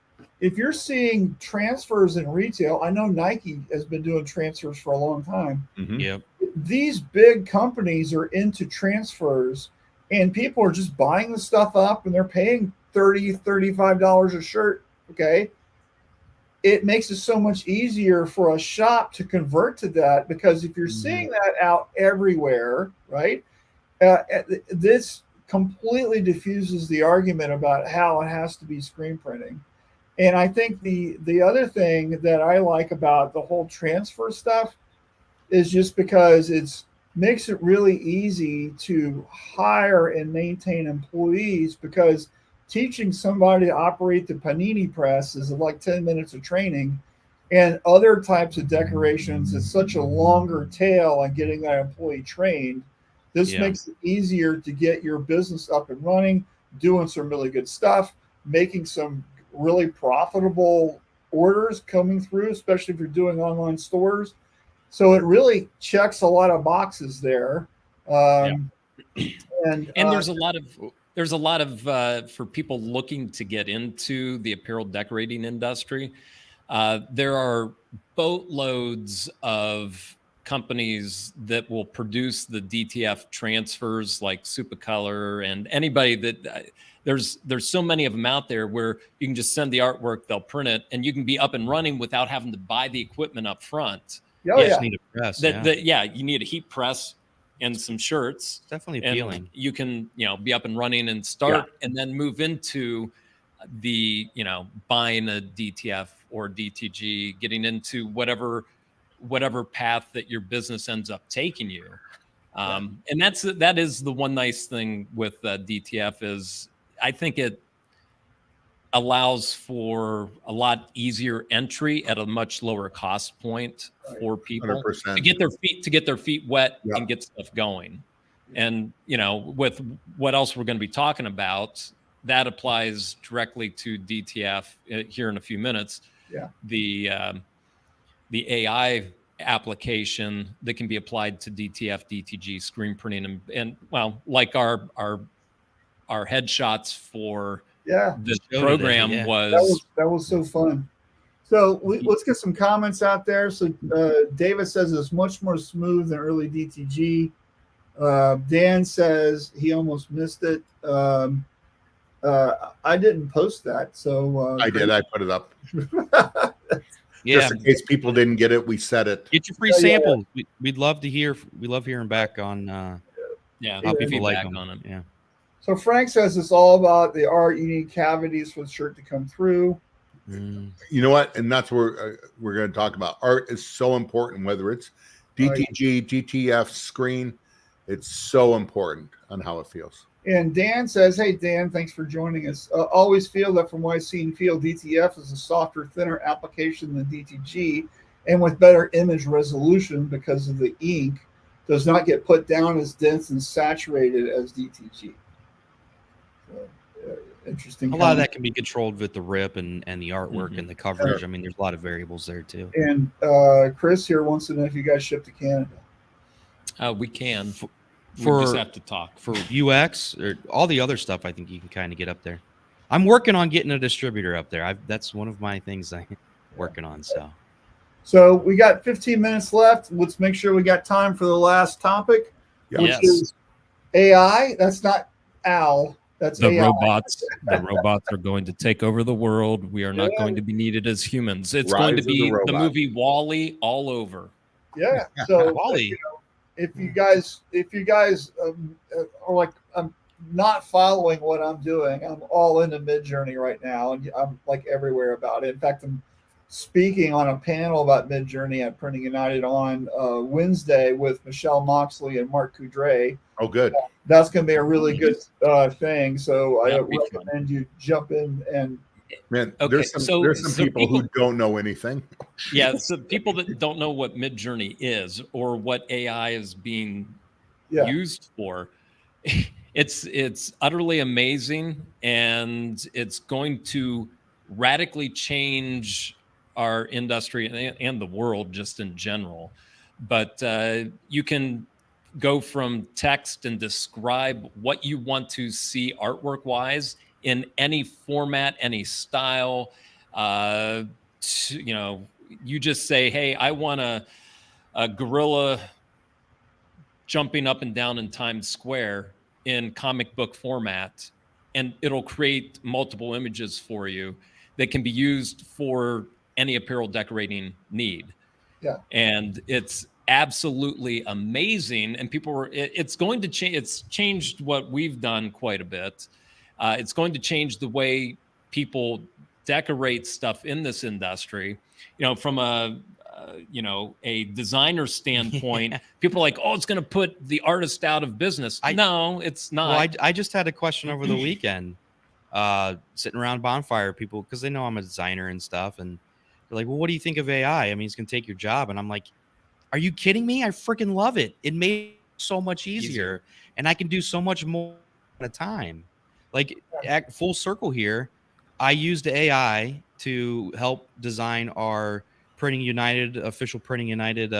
if you're seeing transfers in retail, I know Nike has been doing transfers for a long time. Mm-hmm. Yep. These big companies are into transfers, and people are just buying the stuff up and they're paying $30, $35 a shirt. Okay. It makes it so much easier for a shop to convert to that, because if you're seeing that out everywhere, right, this completely diffuses the argument about how it has to be screen printing. And I think the other thing that I like about the whole transfer stuff is just because it makes it really easy to hire and maintain employees, because teaching somebody to operate the panini press is like 10 minutes of training, and other types of decorations is such a longer tail on getting that employee trained. This makes it easier to get your business up and running, doing some really good stuff, making some really profitable orders coming through, especially if you're doing online stores. So it really checks a lot of boxes there. And there's a lot of for people looking to get into the apparel decorating industry. There are boatloads of companies that will produce the DTF transfers, like Supercolor, and anybody that there's so many of them out there where you can just send the artwork, they'll print it, and you can be up and running without having to buy the equipment up front. You just need a press. You need a heat press and some shirts. Definitely appealing. And you can, be up and running and start, and then move into the, buying a DTF or DTG, getting into whatever path that your business ends up taking you. And that is the one nice thing with DTF is I think it allows for a lot easier entry at a much lower cost point for people 100%. to get their feet wet and get stuff going. And with what else we're going to be talking about, that applies directly to DTF here in a few minutes. The AI application that can be applied to DTF, DTG, screen printing, and like our headshots for this program that was so fun. So let's get some comments out there. So David says it's much more smooth than early DTG. Dan says he almost missed it. I didn't post that, so I did. I put it up. Just in case people didn't get it, we said it. Get your free samples. We'd love to hear. We love hearing back on how people like them. On them. Yeah. So Frank says it's all about the art. You need cavities for the shirt to come through. You know what? And that's where we're going to talk about. Art is so important, whether it's DTG, DTF, screen. It's so important on how it feels. And Dan says, hey, Dan, thanks for joining us. Always feel that from what I've seen, DTF is a softer, thinner application than DTG, and with better image resolution because of the ink, does not get put down as dense and saturated as DTG. Interesting. A lot of that can be controlled with the rip and the artwork and the coverage. I mean, there's a lot of variables there too. And Chris here wants to know if you guys ship to Canada. We can. We For just have to talk. For UX or all the other stuff, I think you can kind of get up there. I'm working on getting a distributor up there. That's one of my things I'm working on. So we got 15 minutes left. Let's make sure we got time for the last topic, which is AI. That's not Al. That's the AI. robots. The robots are going to take over the world. We are not going to be needed as humans. It's going to be the movie WALL-E all over. Yeah. So WALL-E. If you guys are like, I'm not following what I'm doing, I'm all into Midjourney right now, and I'm like everywhere about it. In fact, I'm speaking on a panel about Midjourney at Printing United on Wednesday with Michelle Moxley and Mark Coudray. Oh, good. That's going to be a really good thing. So I recommend you jump in and. Man, there's some people who don't know anything. Yeah, so people that don't know what Midjourney is or what AI is being used for, it's utterly amazing, and it's going to radically change our industry and the world just in general. But you can go from text and describe what you want to see artwork-wise in any format, any style. You just say, hey, I want a gorilla jumping up and down in Times Square in comic book format, and it'll create multiple images for you that can be used for any apparel decorating need. Yeah. And it's absolutely amazing. And it's going to change. It's changed what we've done quite a bit. It's going to change the way people decorate stuff in this industry. From a designer standpoint, people are like, oh, it's going to put the artist out of business. No, it's not. Well, I just had a question over the weekend, sitting around bonfire people, because they know I'm a designer and stuff. And they're like, well, what do you think of AI? I mean, it's going to take your job. And I'm like, are you kidding me? I freaking love it. It made it so much easier. And I can do so much more at a time. Like, at full circle here, I used AI to help design our official Printing United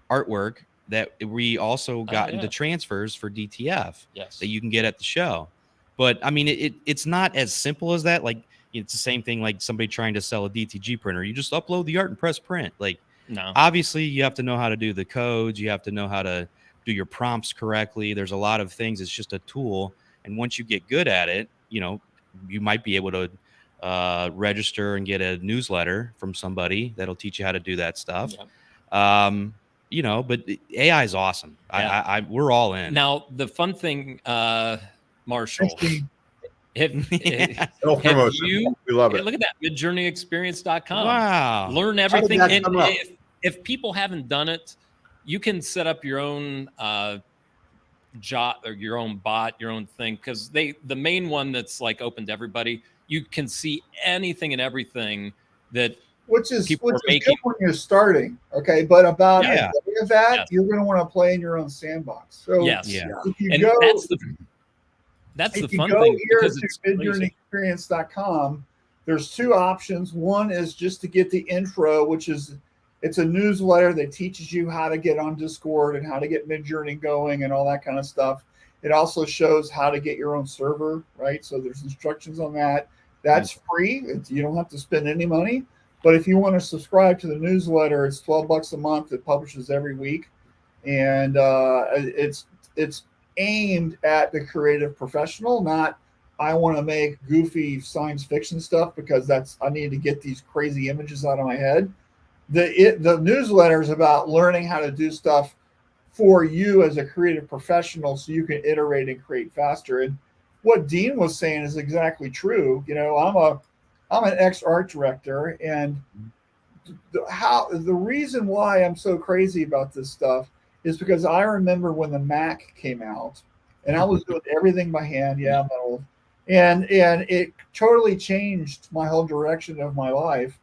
artwork that we also got into transfers for DTF that you can get at the show. But I mean, it's not as simple as that. Like, it's the same thing like somebody trying to sell a DTG printer. You just upload the art and press print. Like, no, obviously you have to know how to do the codes. You have to know how to do your prompts correctly. There's a lot of things. It's just a tool. And once you get good at it, you might be able to register and get a newsletter from somebody that'll teach you how to do that stuff. Yep. But AI is awesome. Yeah. We're all in. Now, the fun thing, Marshall, have you, we love it. Look at that, midjourneyexperience.com. Wow. Learn everything. And if people haven't done it, you can set up your own jot or your own bot, your own thing, because the main one that's like open to everybody, you can see anything and everything that which is good when you're starting. Okay, but about a day of that, you're going to want to play in your own sandbox. So if you go, that's the fun go thing. Here to midjourneyexperience.com, there's two options. One is just to get the intro, which is it's a newsletter that teaches you how to get on Discord and how to get Midjourney going and all that kind of stuff. It also shows how to get your own server, right? So there's instructions on that. That's free. You don't have to spend any money. But if you want to subscribe to the newsletter, it's $12 a month. It publishes every week. And it's aimed at the creative professional, not I want to make goofy science fiction stuff because I need to get these crazy images out of my head. The newsletter is about learning how to do stuff for you as a creative professional so you can iterate and create faster. And what Dean was saying is exactly true. I'm an ex-art director, and the reason why I'm so crazy about this stuff is because I remember when the Mac came out, and I was doing everything by hand. Yeah, I'm old, and it totally changed my whole direction of my life.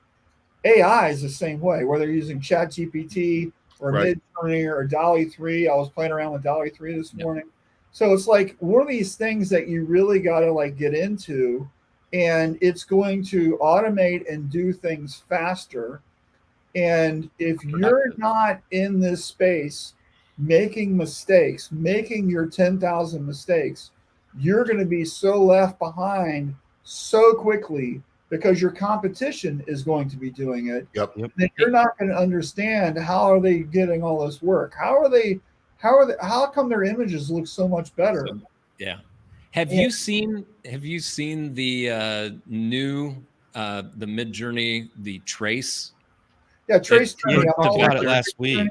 AI is the same way, whether you're using ChatGPT or Midjourney or DALL-E 3. I was playing around with DALL-E 3 this morning. So it's like one of these things that you really got to like get into, and it's going to automate and do things faster. And if you're not in this space making mistakes, making your 10,000 mistakes, you're going to be so left behind so quickly because your competition is going to be doing it. Then you're not going to understand how are they getting all this work? How come their images look so much better? Yeah. Have you seen the new the Midjourney, the Trace? Yeah, Trace Journey. About it last week.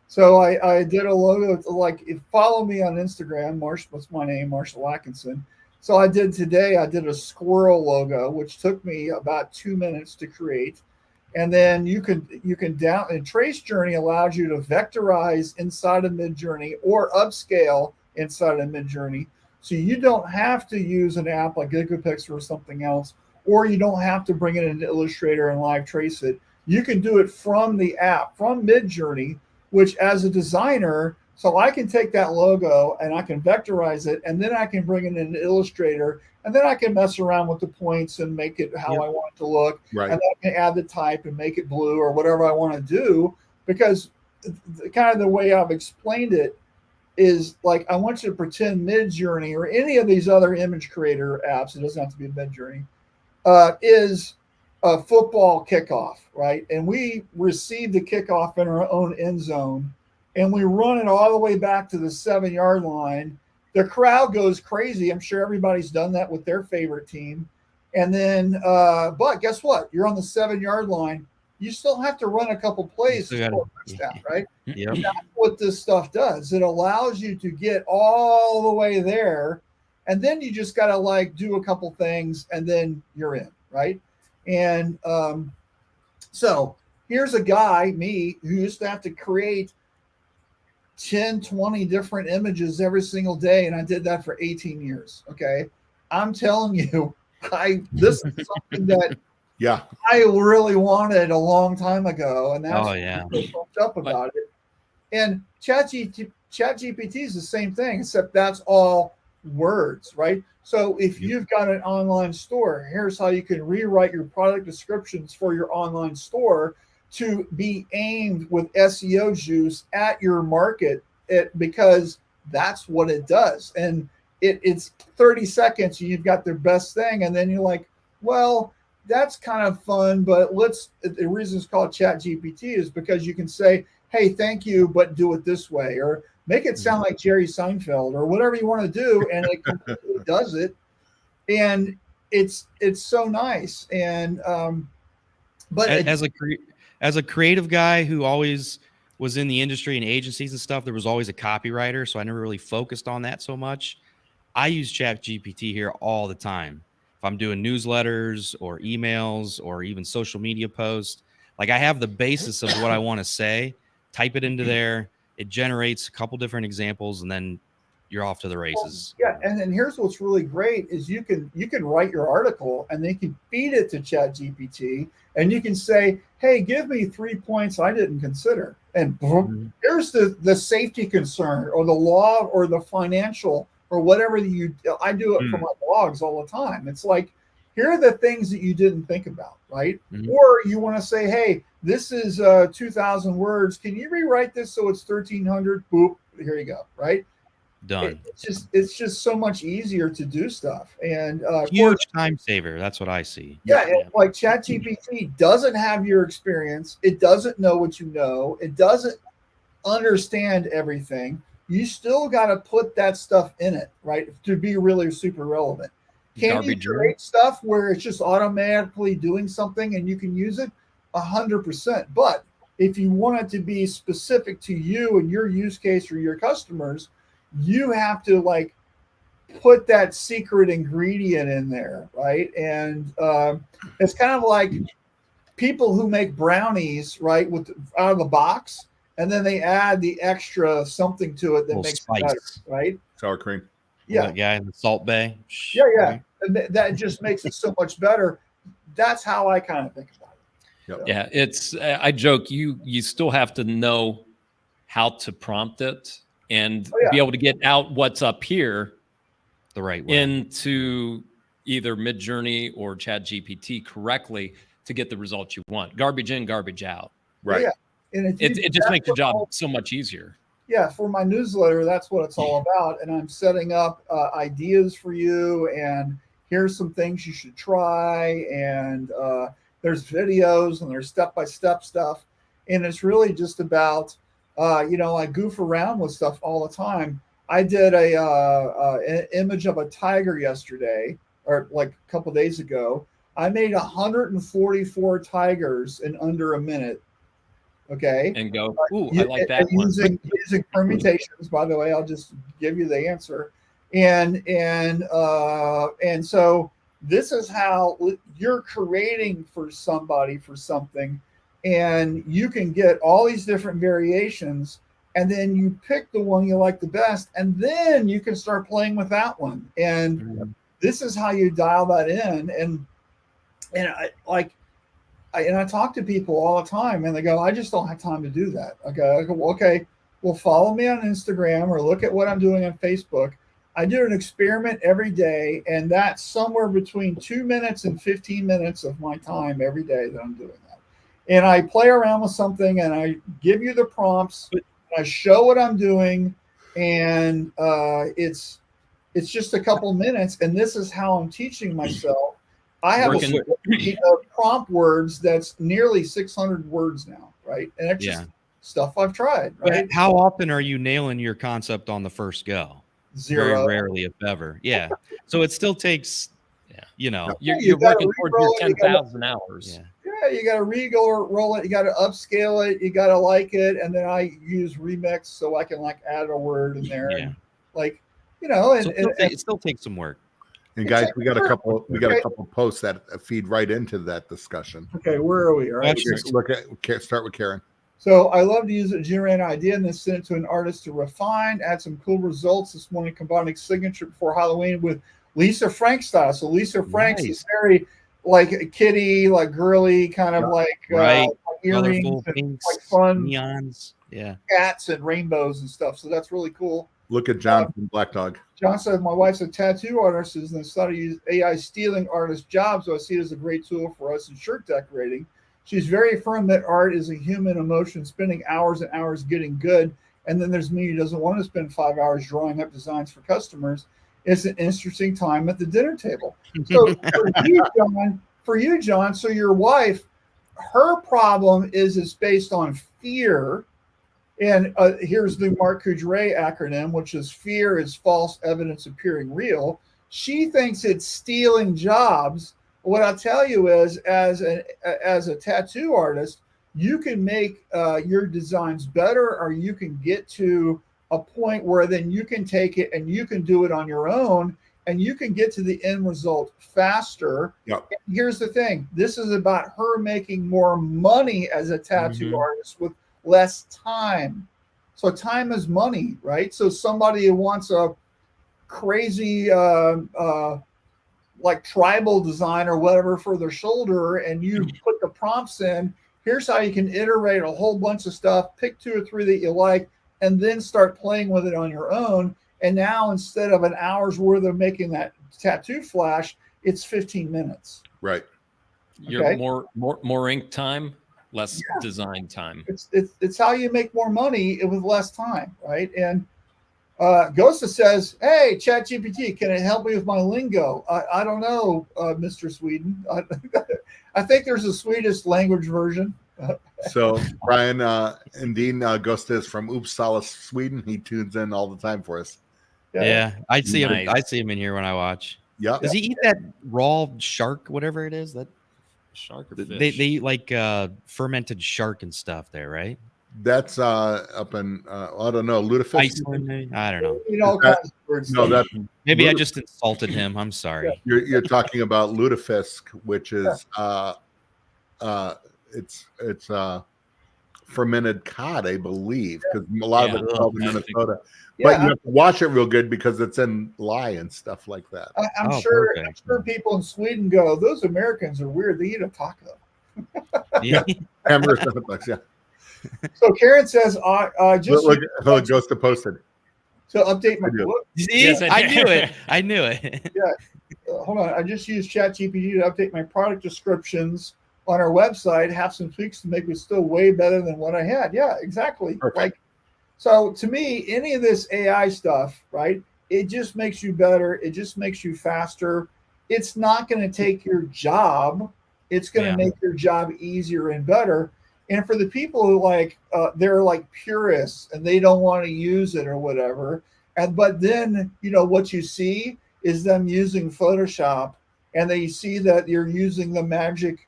So I did a logo, like follow me on Instagram, what's my name, Marshall Atkinson. So I did a squirrel logo, which took me about 2 minutes to create. And then you can and Trace Journey allows you to vectorize inside of Midjourney or upscale inside of Midjourney. So you don't have to use an app like Gigapixel or something else, or you don't have to bring it into Illustrator and live trace it. You can do it from the app, from Midjourney, which as a designer, so I can take that logo and I can vectorize it, and then I can bring it into Illustrator, and then I can mess around with the points and make it how I want it to look. Right. And then I can add the type and make it blue or whatever I want to do, because kind of the way I've explained it is like, I want you to pretend Midjourney or any of these other image creator apps, it doesn't have to be Midjourney, is a football kickoff, right? And we receive the kickoff in our own end zone, and we run it all the way back to the 7-yard line. The crowd goes crazy. I'm sure everybody's done that with their favorite team. And then, but guess what? You're on the 7-yard line. You still have to run a couple plays to score a touchdown, right? Yep. That's what this stuff does. It allows you to get all the way there, and then you just got to like do a couple things, and then you're in, right? And so here's a guy, me, who used to have to create 10, 20 different images every single day. And I did that for 18 years. Okay. I'm telling you, this is something that I really wanted a long time ago. And that's I'm pumped up about it. And ChatGPT is the same thing, except that's all words, right? So if you've got an online store, here's how you can rewrite your product descriptions for your online store to be aimed with SEO juice at your market, because that's what it does. And it's 30 seconds, and you've got their best thing. And then you're like, well, that's kind of fun, but the reason it's called ChatGPT is because you can say, hey, thank you, but do it this way, or make it sound like Jerry Seinfeld, or whatever you want to do, and it completely does it. And it's so nice. And but as a creative guy who always was in the industry and agencies and stuff, there was always a copywriter, so I never really focused on that so much. I use ChatGPT here all the time. If I'm doing newsletters or emails or even social media posts, like I have the basis of what I want to say, type it into there. It generates a couple different examples, and then you're off to the races. Yeah, and then here's what's really great is you can write your article, and then you can feed it to ChatGPT, and you can say, hey, give me 3 points I didn't consider. And here's the safety concern, or the law, or the financial, or whatever I do it for my blogs all the time. It's like, here are the things that you didn't think about, right? Or you want to say, hey, this is 2,000 words. Can you rewrite this so it's 1,300? Boop, here you go, right? Done. It's just so much easier to do stuff, and huge time saver. That's what I see. Yeah. Like ChatGPT doesn't have your experience. It doesn't know what you know. It doesn't understand everything. You still got to put that stuff in it, right, to be really super relevant. Can you create stuff where it's just automatically doing something and you can use it? 100%. But if you want it to be specific to you and your use case or your customers, you have to like put that secret ingredient in there, right? And it's kind of like people who make brownies, right, with out of the box, and then they add the extra something to it that makes it better, right? Sour cream. Yeah, That guy in the Salt Bay. yeah. Right? And that just makes it so much better. That's how I kind of think about it. Yep. Yeah, it's I joke you still have to know how to prompt it and be able to get out what's up here The right way. into either Midjourney or ChatGPT correctly to get the results you want. Garbage in, garbage out. Right. Yeah. And It just makes your job so much easier. Yeah, for my newsletter, that's what it's all about. And I'm setting up ideas for you, and here's some things you should try. And there's videos and there's step-by-step stuff. And it's really just about, I goof around with stuff all the time. I did an image of a tiger yesterday, or like a couple of days ago. I made 144 tigers in under a minute. Okay. And go, ooh, I like that one. Using permutations, by the way, I'll just give you the answer. And so this is how you're creating for somebody for something, and you can get all these different variations, and then you pick the one you like the best, and then you can start playing with that one. And this is how you dial that in. And I talk to people all the time, and they go, I just don't have time to do that. I go, okay, well, follow me on Instagram or look at what I'm doing on Facebook. I do an experiment every day, and that's somewhere between 2 minutes and 15 minutes of my time every day that I'm doing that. And I play around with something, and I give you the prompts, I show what I'm doing, and it's just a couple minutes, and this is how I'm teaching myself. I have a prompt words that's nearly 600 words now, right? And it's just stuff I've tried, right? But how often are you nailing your concept on the first go? Zero. Very rarely, if ever. Yeah. So it still takes, you're working towards your 10,000 hours. Yeah, you got to re-roll it. You got to upscale it. You got to like it. And then I use remix so I can like add a word in there. Yeah. And, like, so it still takes some work. And guys, we got a couple posts that feed right into that discussion. Okay, where are we? All right. Start with Karen. So I love to use it to generate an idea and then send it to an artist to refine, add some cool results. This morning, combining signature before Halloween with Lisa Frank style. So Lisa Frank's is very like a kitty, like girly, kind of like earrings, and pinks, like fun neons, cats and rainbows and stuff. So that's really cool. Look at John from Black Dog. John said, my wife's a tattoo artist and has started to use AI stealing artist jobs, so I see it as a great tool for us in shirt decorating. She's very firm that art is a human emotion, spending hours and hours getting good. And then there's me who doesn't want to spend 5 hours drawing up designs for customers. It's an interesting time at the dinner table. So for you, John, so your wife, her problem is based on fear. And here's the Mark Coudray acronym, which is fear is false evidence appearing real. She thinks it's stealing jobs. What I'll tell you is, as a tattoo artist, you can make your designs better, or you can get to a point where then you can take it and you can do it on your own, and you can get to the end result faster. Yep. Here's the thing. This is about her making more money as a tattoo artist with less time. So time is money, right? So somebody who wants a crazy like tribal design or whatever for their shoulder, and you put the prompts in, here's how you can iterate a whole bunch of stuff, pick 2 or 3 that you like, and then start playing with it on your own. And now instead of an hour's worth of making that tattoo flash, it's 15 minutes. Right. You're more ink time, less design time. It's how you make more money with less time, right? And Ghosta says, hey, ChatGPT, can it help me with my lingo? I don't know, Mr. Sweden. I think there's a Swedish language version. So Brian and Dean Ghosta is from Uppsala, Sweden. He tunes in all the time for us. Yeah, I see him. I see him in here when I watch. Yeah. Does he eat that raw shark, whatever it is? That Shark or fish? they eat like fermented shark and stuff there, right? That's up in I don't know, Lutefisk. Iceland, maybe? I don't know. You know, all kinds of weird No, stuff. that's Maybe I just insulted him. I'm sorry. you're talking about Lutefisk, which is it's fermented cod, I believe, because a lot of it's called in Minnesota. Yeah, But you have to wash it real good because it's in lye and stuff like that. I'm Oh, sure. perfect. I'm sure people in Sweden go, "Those Americans are weird. They eat a taco." Yeah. Hamburger $7, yeah. So Karen says, just Look, goes to posted. to update my I do. book. See? Yes, I I did. knew it. I knew it. Hold on. I just used ChatGPT to update my product descriptions on our website. Have some tweaks to make it still way better than what I had. Yeah, exactly. Perfect. Like, so to me, any of this AI stuff, right? It just makes you better. It just makes you faster. It's not going to take your job. It's going to make your job easier and better. And for the people who they're like purists and they don't want to use it or whatever. But then, what you see is them using Photoshop, and they see that you're using the magic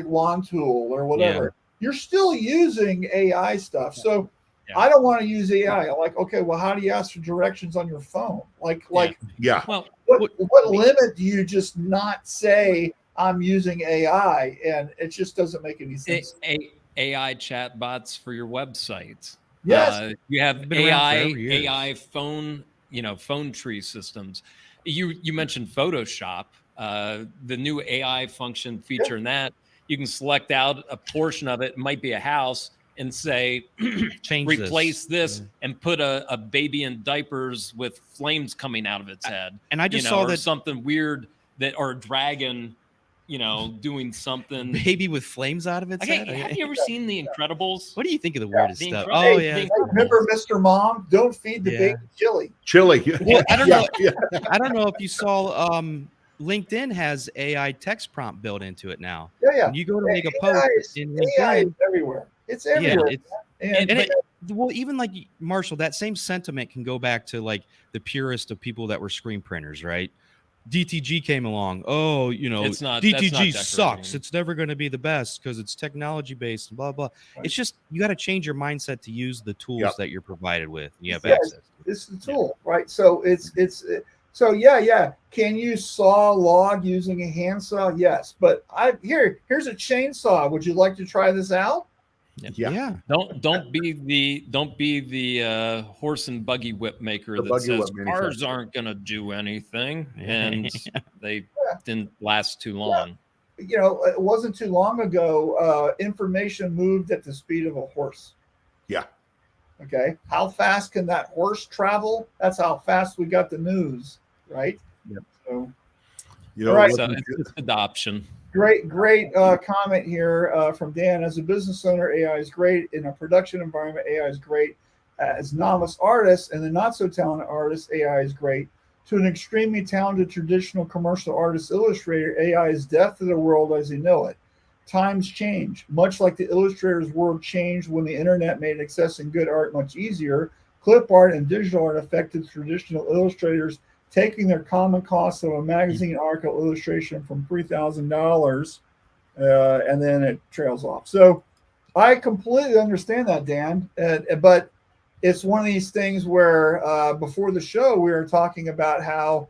wand tool or whatever. Yeah. You're still using AI stuff. So I don't want to use AI. I'm like, okay, well, how do you ask for directions on your phone? Yeah. Well, what limit do you just not say I'm using AI? And it just doesn't make any sense. AI chatbots for your website. Yes. You have AI phone, phone tree systems. You mentioned Photoshop, the new AI function feature in that. You can select out a portion of it. It might be a house and say, replace this and put a baby in diapers with flames coming out of its head. And I just saw that something weird or a dragon, doing something. Baby with flames out of its head. Have you ever seen The Incredibles? What do you think of the weirdest stuff? Oh, yeah. Remember Mr. Mom? Don't feed the baby chili. Well, I don't know. I don't know if you saw LinkedIn has AI text prompt built into it now. Yeah. When you go to make a post in LinkedIn, AI is everywhere. It's everywhere. Yeah, well, even like Marshall, that same sentiment can go back to like the purest of people that were screen printers, right? DTG came along. Oh, DTG sucks. It's never going to be the best because it's technology based and blah blah. Right. It's just you got to change your mindset to use the tools that you're provided with. You have access. It's the tool, right? So yeah. Can you saw log using a handsaw? Yes, but here's a chainsaw. Would you like to try this out? Yeah. Don't be the horse and buggy whip maker that says cars aren't going to do anything, and they didn't last too long. It wasn't too long ago. Information moved at the speed of a horse. Yeah. Okay. How fast can that horse travel? That's how fast we got the news, right? Yep. So, so it's adoption. Great comment here from Dan. As a business owner, AI is great. In a production environment, AI is great. As novice artists and the not so talented artists, AI is great. To an extremely talented traditional commercial artist illustrator, AI is death to the world as they know it. Times change. Much like the illustrator's world changed when the internet made accessing good art much easier, clip art and digital art affected traditional illustrators, taking their common cost of a magazine article illustration from $3,000, and then it trails off. So I completely understand that, Dan. But it's one of these things where before the show, we were talking about how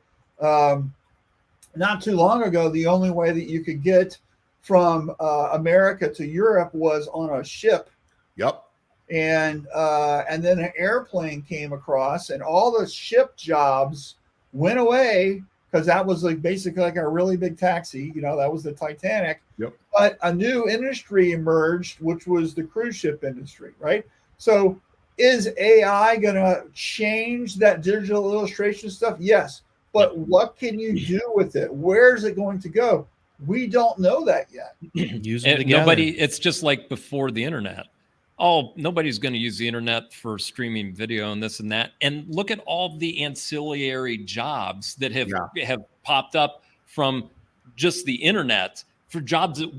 not too long ago, the only way that you could get from America to Europe was on a ship. Yep. And then an airplane came across, and all the ship jobs went away because that was basically like a really big taxi. That was the Titanic. Yep. But a new industry emerged, which was the cruise ship industry, right? So is AI going to change that digital illustration stuff? Yes. But what can you do with it? Where is it going to go? We don't know that yet. It's just like before the internet. Nobody's going to use the internet for streaming video and this and that. And look at all the ancillary jobs that have popped up from just the internet for jobs that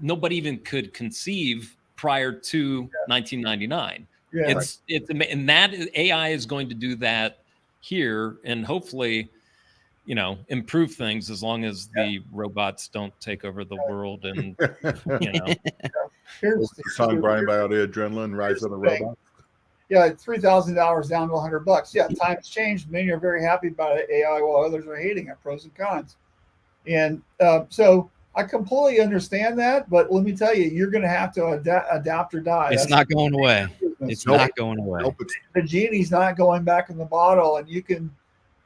nobody even could conceive prior to 1999. Yeah. And that AI is going to do that here. And hopefully improve things as long as the robots don't take over the world. And, Here's the song Brian by the Adrenaline, Rise of the Robot. Yeah, $3,000 down to $100. Yeah, times changed. Many are very happy about it, AI, while others are hating it. Pros and cons. And so I completely understand that, but let me tell you, you're going to have to adapt or die. It's not going away. It's not going away. The genie's not going back in the bottle, and you can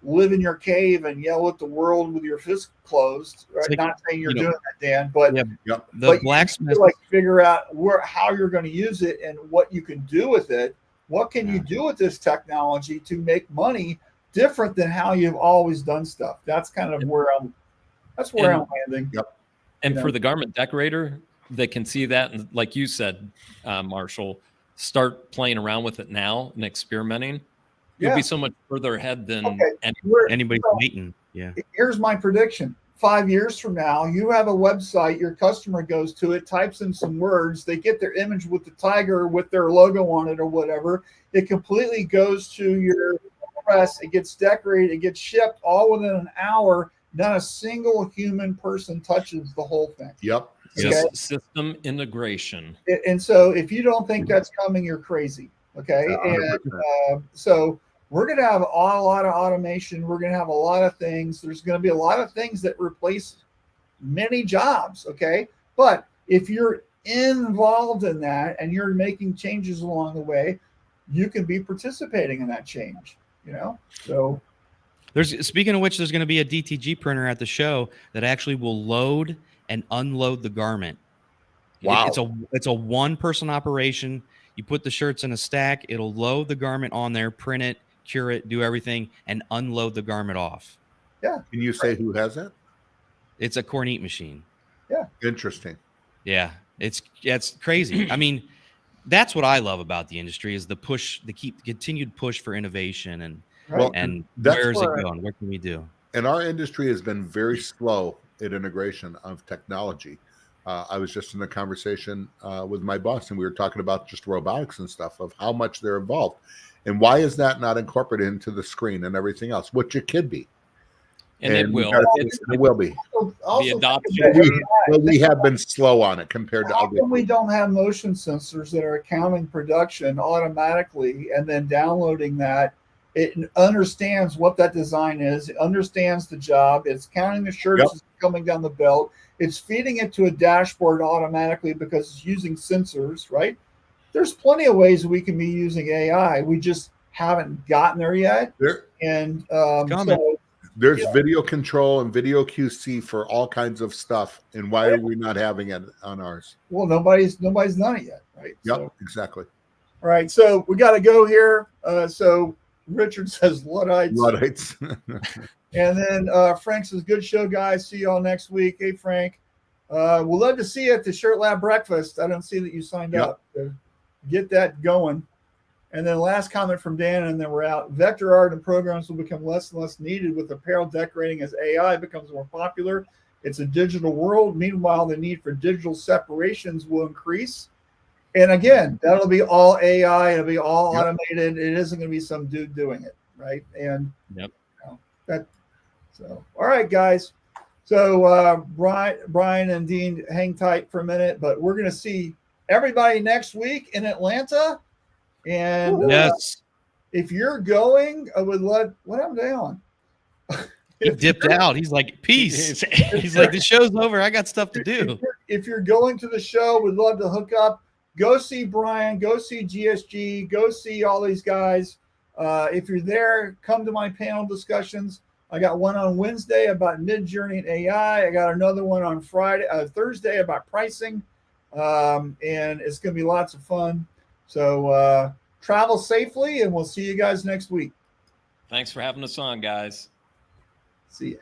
live in your cave and yell at the world with your fist closed. Right? Like, not saying you're doing that, Dan, but the blacksmith, like figure out how you're going to use it and what you can do with it. What can you do with this technology to make money different than how you've always done stuff? That's kind of where I'm landing. Yep. And for the garment decorator, they can see that, and like you said, Marshall, start playing around with it now and experimenting. You'll be so much further ahead than anybody waiting. Yeah. Here's my prediction. 5 years from now, you have a website, your customer goes to it, types in some words, they get their image with the tiger with their logo on it or whatever. It completely goes to your press, it gets decorated, it gets shipped all within an hour. Not a single human person touches the whole thing. Yep. Okay? System integration. And so if you don't think that's coming, you're crazy. Okay. And so we're going to have a lot of automation. We're going to have a lot of things. There's going to be a lot of things that replace many jobs. Okay. But if you're involved in that and you're making changes along the way, you can be participating in that change, So speaking of which, there's going to be a DTG printer at the show that actually will load and unload the garment. Wow. It's a one-person operation. You put the shirts in a stack, it'll load the garment on there, print it, cure it, do everything, and unload the garment off. Yeah. Can you say who has it? It's a Cornette machine. Yeah. Interesting. Yeah. It's crazy. I mean, that's what I love about the industry is the continued push for innovation and where is it going? What can we do? And our industry has been very slow at integration of technology. I was just in a conversation with my boss, and we were talking about just robotics and stuff, of how much they're involved. And why is that not incorporated into the screen and everything else, which it could be? And it will. It will be. The adoption. We have been slow on it compared to other. We don't have motion sensors that are accounting production automatically and then downloading that. It understands what that design is. It understands the job. It's counting the shirts as coming down the belt. It's feeding it to a dashboard automatically because it's using sensors, right? There's plenty of ways we can be using AI. We just haven't gotten there yet. There's video control and video QC for all kinds of stuff. And why are we not having it on ours? Well, nobody's done it yet, right? Yep, exactly. All right, so we got to go here. So Richard says Luddites. Luddites. And then Frank says, good show, guys. See y'all next week. Hey, Frank. We'd love to see you at the Shirt Lab breakfast. I don't see that you signed up. So get that going. And then last comment from Dan, and then we're out. Vector art and programs will become less and less needed with apparel decorating as AI becomes more popular. It's a digital world. Meanwhile, the need for digital separations will increase. And again, that'll be all AI. It'll be all automated. It isn't going to be some dude doing it, right? And so, all right, guys. So Brian and Dean, hang tight for a minute, but we're going to see everybody next week in Atlanta. And if you're going, I would love. What happened to Alan? He dipped out. He's like, peace. He's like, the show's over. I got stuff to do. If you're going to the show, we'd love to hook up. Go see Brian. Go see GSG. Go see all these guys. If you're there, come to my panel discussions. I got one on Wednesday about Mid-Journey and AI. I got another one on Thursday about pricing. And it's going to be lots of fun. So travel safely, and we'll see you guys next week. Thanks for having us on, guys. See ya.